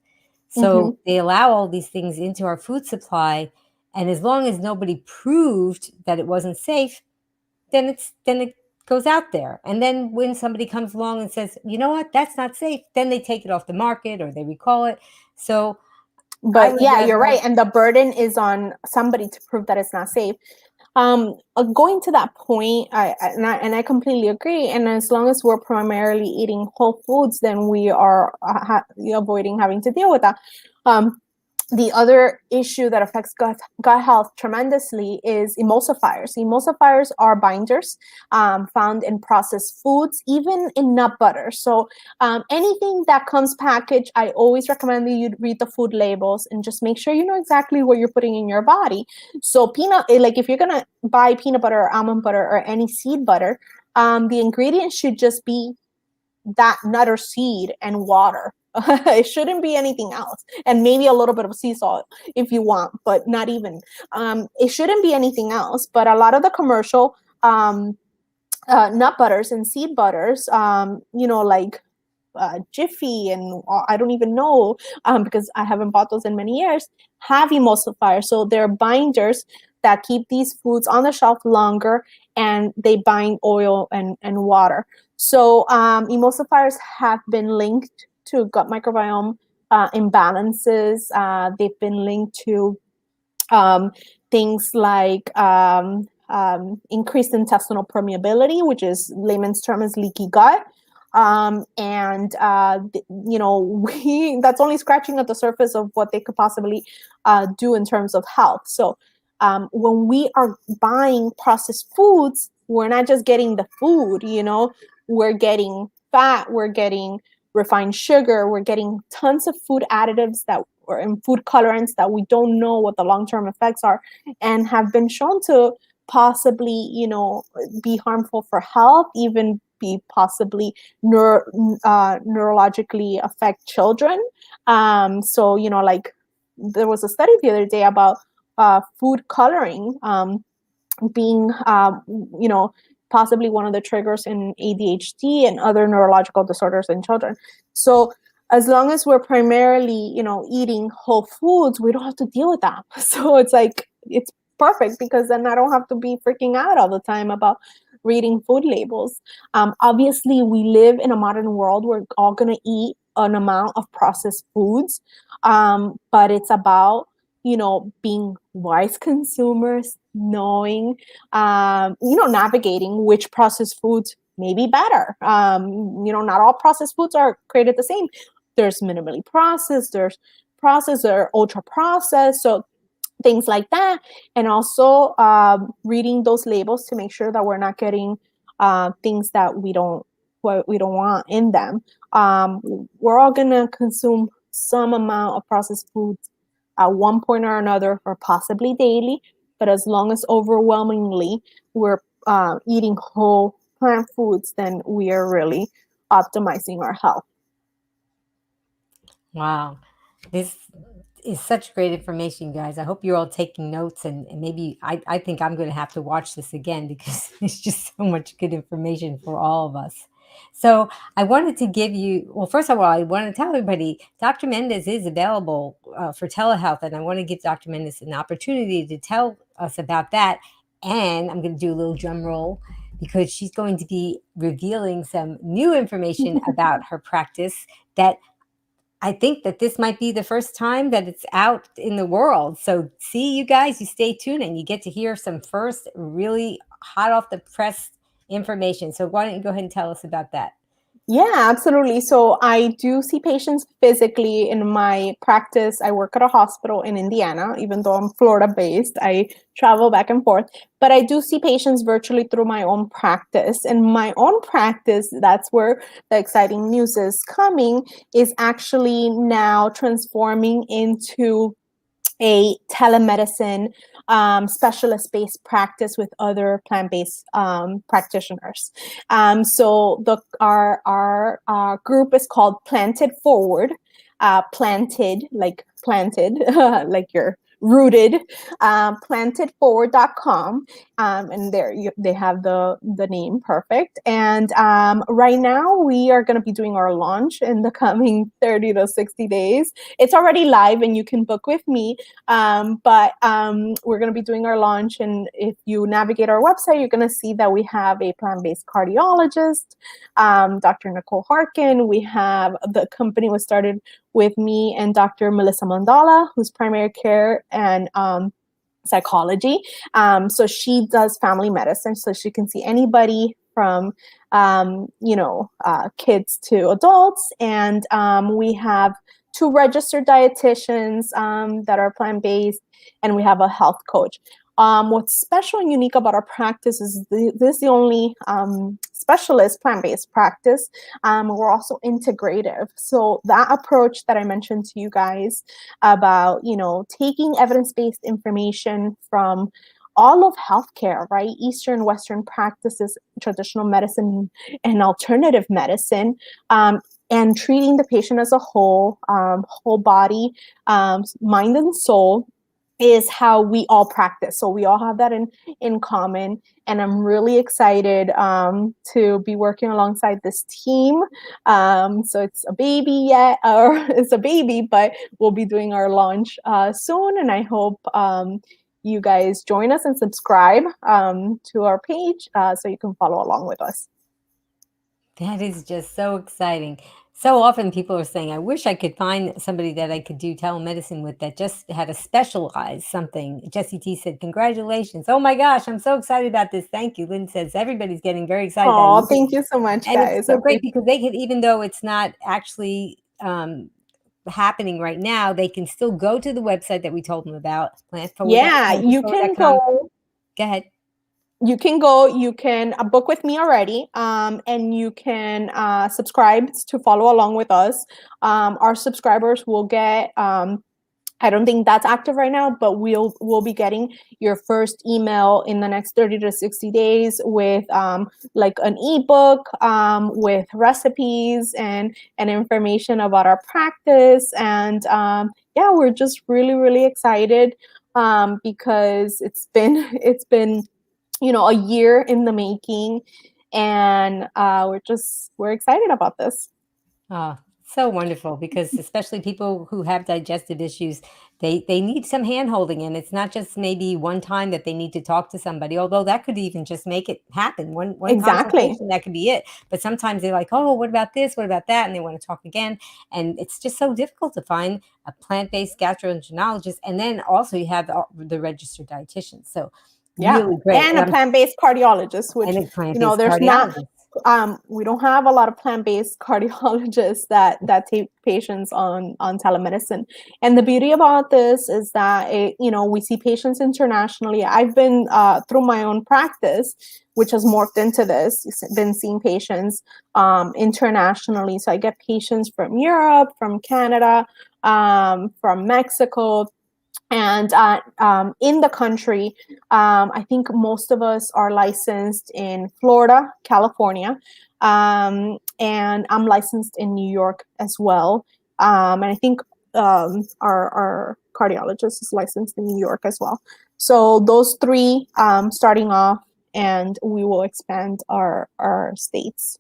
So they allow all these things into our food supply, and as long as nobody proved that it wasn't safe, then it goes out there. And then when somebody comes along and says, you know what, that's not safe, then they take it off the market or they recall it. So but yeah, you're right, and the burden is on somebody to prove that it's not safe. Going to that point, I completely agree. And as long as we're primarily eating whole foods, then we are avoiding having to deal with that. The other issue that affects gut health tremendously is emulsifiers. Emulsifiers are binders found in processed foods, even in nut butter. So anything that comes packaged, I always recommend that you read the food labels and just make sure you know exactly what you're putting in your body. So if you're going to buy peanut butter or almond butter or any seed butter, the ingredients should just be that nut or seed and water. It shouldn't be anything else, and maybe a little bit of sea salt if you want, but not even. It shouldn't be anything else. But a lot of the commercial nut butters and seed butters, like Jiffy, and I don't even know, because I haven't bought those in many years, have emulsifiers. So they're binders that keep these foods on the shelf longer, and they bind oil and water. So emulsifiers have been linked to gut microbiome imbalances. They've been linked to um, things like increased intestinal permeability, which is layman's term is leaky gut. And we that's only scratching at the surface of what they could possibly do in terms of health. So when we are buying processed foods, we're not just getting the food, we're getting fat, we're getting refined sugar, we're getting tons of food additives that or in food colorants that we don't know what the long-term effects are, and have been shown to possibly, be harmful for health, even be possibly neurologically affect children. So, like there was a study the other day about food coloring being, possibly one of the triggers in ADHD and other neurological disorders in children. So as long as we're primarily, eating whole foods, we don't have to deal with that. So it's like, it's perfect, because then I don't have to be freaking out all the time about reading food labels. Obviously, we live in a modern world. We're all going to eat an amount of processed foods, but it's about, being wise consumers, knowing, navigating which processed foods may be better. Not all processed foods are created the same. There's minimally processed, there's processed or ultra processed. So things like that. And also reading those labels to make sure that we're not getting things that we don't want in them. We're all going to consume some amount of processed foods at one point or another, or possibly daily. But as long as overwhelmingly we're eating whole plant foods, then we are really optimizing our health. Wow. This is such great information, guys. I hope you're all taking notes, and maybe I think I'm going to have to watch this again, because it's just so much good information for all of us. So I wanted to give you, well, first of all, I want to tell everybody Dr. Mendez is available for telehealth, and I want to give Dr. Mendez an opportunity to tell us about that. And I'm going to do a little drum roll, because she's going to be revealing some new information about her practice that I think that this might be the first time that it's out in the world. So see, you guys, you stay tuned and you get to hear some first really hot off the press information. So why don't you go ahead and tell us about that? Yeah, absolutely. So I do see patients physically in my practice. I work at a hospital in Indiana, even though I'm Florida based. I travel back and forth, but I do see patients virtually through my own practice. And my own practice, that's where the exciting news is coming, is actually now transforming into a telemedicine specialist-based practice with other plant-based practitioners. So our group is called Planted Forward. Planted, like planted, like you're rooted. Plantedforward.com, and there they have the name perfect. And right now we are going to be doing our launch in the coming 30 to 60 days. It's already live and you can book with me, but we're going to be doing our launch. And if you navigate our website, you're going to see that we have a plant-based cardiologist, Dr. Nicole Harkin. We have, the company was started with me and Dr. Melissa Mandala, who's primary care and psychology. So she does family medicine, so she can see anybody from kids to adults. And we have 2 registered dietitians that are plant-based, and we have a health coach. What's special and unique about our practice is this is the only specialist plant-based practice. We're also integrative. So that approach that I mentioned to you guys about, taking evidence-based information from all of healthcare, right? Eastern, Western practices, traditional medicine, and alternative medicine, and treating the patient as a whole, whole body, mind and soul, is how we all practice. So we all have that in common, and I'm really excited to be working alongside this team. So it's a baby yet, or it's a baby, but we'll be doing our launch soon, and I hope you guys join us and subscribe to our page so you can follow along with us. That is just so exciting. So often people are saying, I wish I could find somebody that I could do telemedicine with that just had a specialized something. Jessie T said, congratulations. Oh my gosh, I'm so excited about this. Thank you. Lynn says, everybody's getting very excited about Oh, it. thank you so much, And it's guys. so great because they can, even though it's not actually happening right now, they can still go to the website that we told them about, Yeah, you can plantforward.com. go. Go ahead. You can go, you can book with me already, and you can subscribe to follow along with us. Our subscribers will get, I don't think that's active right now, but we'll be getting your first email in the next 30 to 60 days with like an ebook with recipes and information about our practice. And yeah, we're just really, really excited because it's been a year in the making, and we're excited about this. Oh, so wonderful because especially people who have digestive issues, they need some hand holding, and it's not just maybe one time that they need to talk to somebody, although that could even just make it happen. One Exactly. consultation, that could be it. But sometimes they're like, oh, what about this? What about that? And they want to talk again. And it's just so difficult to find a plant-based gastroenterologist. And then also you have the registered dietitian. So Yeah, really great. and a plant-based cardiologist, And which a plant-based there's not. cardiologist. We don't have a lot of plant-based cardiologists that take patients on telemedicine. And the beauty about this is that we see patients internationally. I've been through my own practice, which has morphed into this. Been seeing patients internationally. So I get patients from Europe, from Canada, from Mexico. And in the country, I think most of us are licensed in Florida, California, and I'm licensed in New York as well. And I think our cardiologist is licensed in New York as well. So those three starting off, and we will expand our states.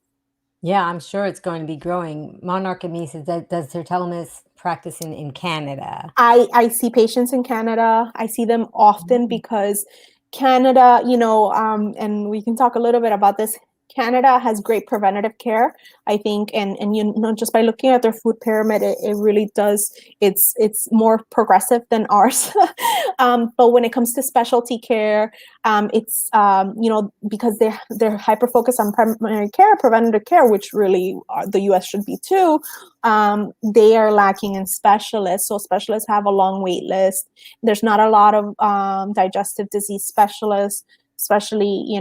Yeah, I'm sure it's going to be growing. Monarch and me says that does their telemus practice in Canada. I see patients in Canada. I see them often Mm. because Canada, and we can talk a little bit about this. Canada has great preventative care, I think, and just by looking at their food pyramid, it really does. It's more progressive than ours. But when it comes to specialty care, it's because they're hyper focused on primary care, preventative care, which really the U.S. should be too. They are lacking in specialists. So specialists have a long wait list. There's not a lot of digestive disease specialists, especially,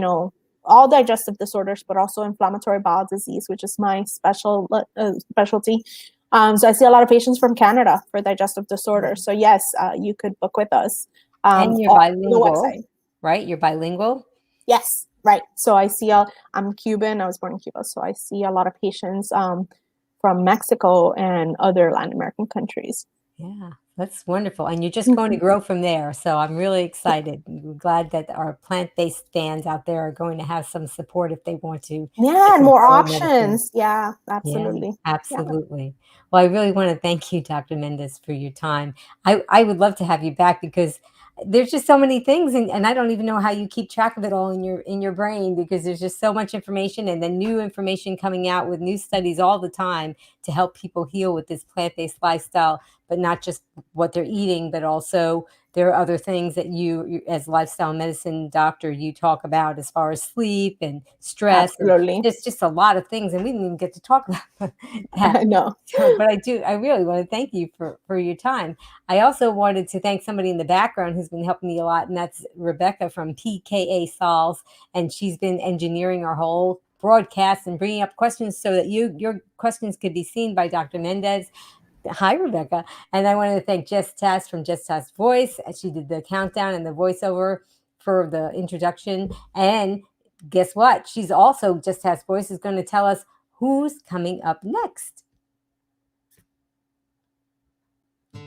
all digestive disorders, but also inflammatory bowel disease, which is my specialty. So I see a lot of patients from Canada for digestive disorders. So yes, you could book with us And you're on the bilingual, website. right? You're bilingual? Yes, right. So I'm Cuban. I was born in Cuba. So I see a lot of patients from Mexico and other Latin American countries. Yeah, that's wonderful. And you're just going to grow from there. So I'm really excited. I'm glad that our plant-based fans out there are going to have some support if they want to Yeah, get and some more telemedicine. options. Yeah, Yeah, absolutely. Yeah. absolutely. Well, I really want to thank you, Dr. Mendez, for your time. I would love to have you back because there's just so many things, and I don't even know how you keep track of it all in your brain because there's just so much information and then new information coming out with new studies all the time to help people heal with this plant-based lifestyle, but not just what they're eating, but also there are other things that you as lifestyle medicine doctor you talk about as far as sleep and stress, and Absolutely. there's just a lot of things, and we didn't even get to talk about that. I know. So, but I really want to thank you for your time. I also wanted to thank somebody in the background who's been helping me a lot, and that's Rebecca from PKA Sols, and she's been engineering our whole broadcast and bringing up questions so that your questions could be seen by Dr. Mendez. Hi, Rebecca. And I wanted to thank Jess Tass from Jess Tass Voice. She did the countdown and the voiceover for the introduction. And guess what? She's also, Jess Tass Voice is going to tell us who's coming up next.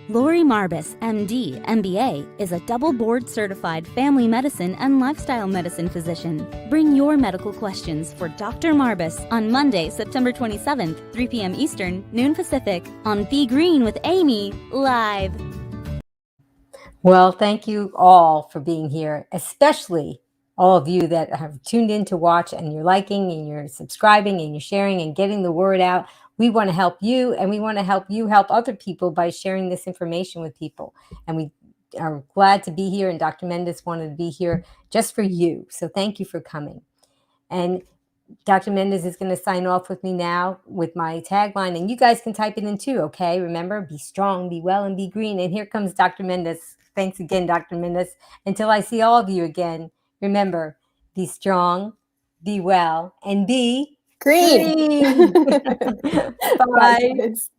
Lori Marbus, MD, MBA, is a double board certified family medicine and lifestyle medicine physician. Bring your medical questions for Dr. Marbus on Monday, September 27th, 3 p.m. Eastern, noon Pacific, on Be Green with Amy, live. Well, thank you all for being here, especially all of you that have tuned in to watch, and you're liking and you're subscribing and you're sharing and getting the word out. We want to help you, and we want to help you help other people by sharing this information with people. And we are glad to be here, and Dr. Mendis wanted to be here just for you. So thank you for coming. And Dr. Mendis is going to sign off with me now with my tagline, and you guys can type it in too, okay? Remember, be strong, be well, and be green. And here comes Dr. Mendis. Thanks again, Dr. Mendis. Until I see all of you again, remember, be strong, be well, and be Green. green. Bye. Bye, kids.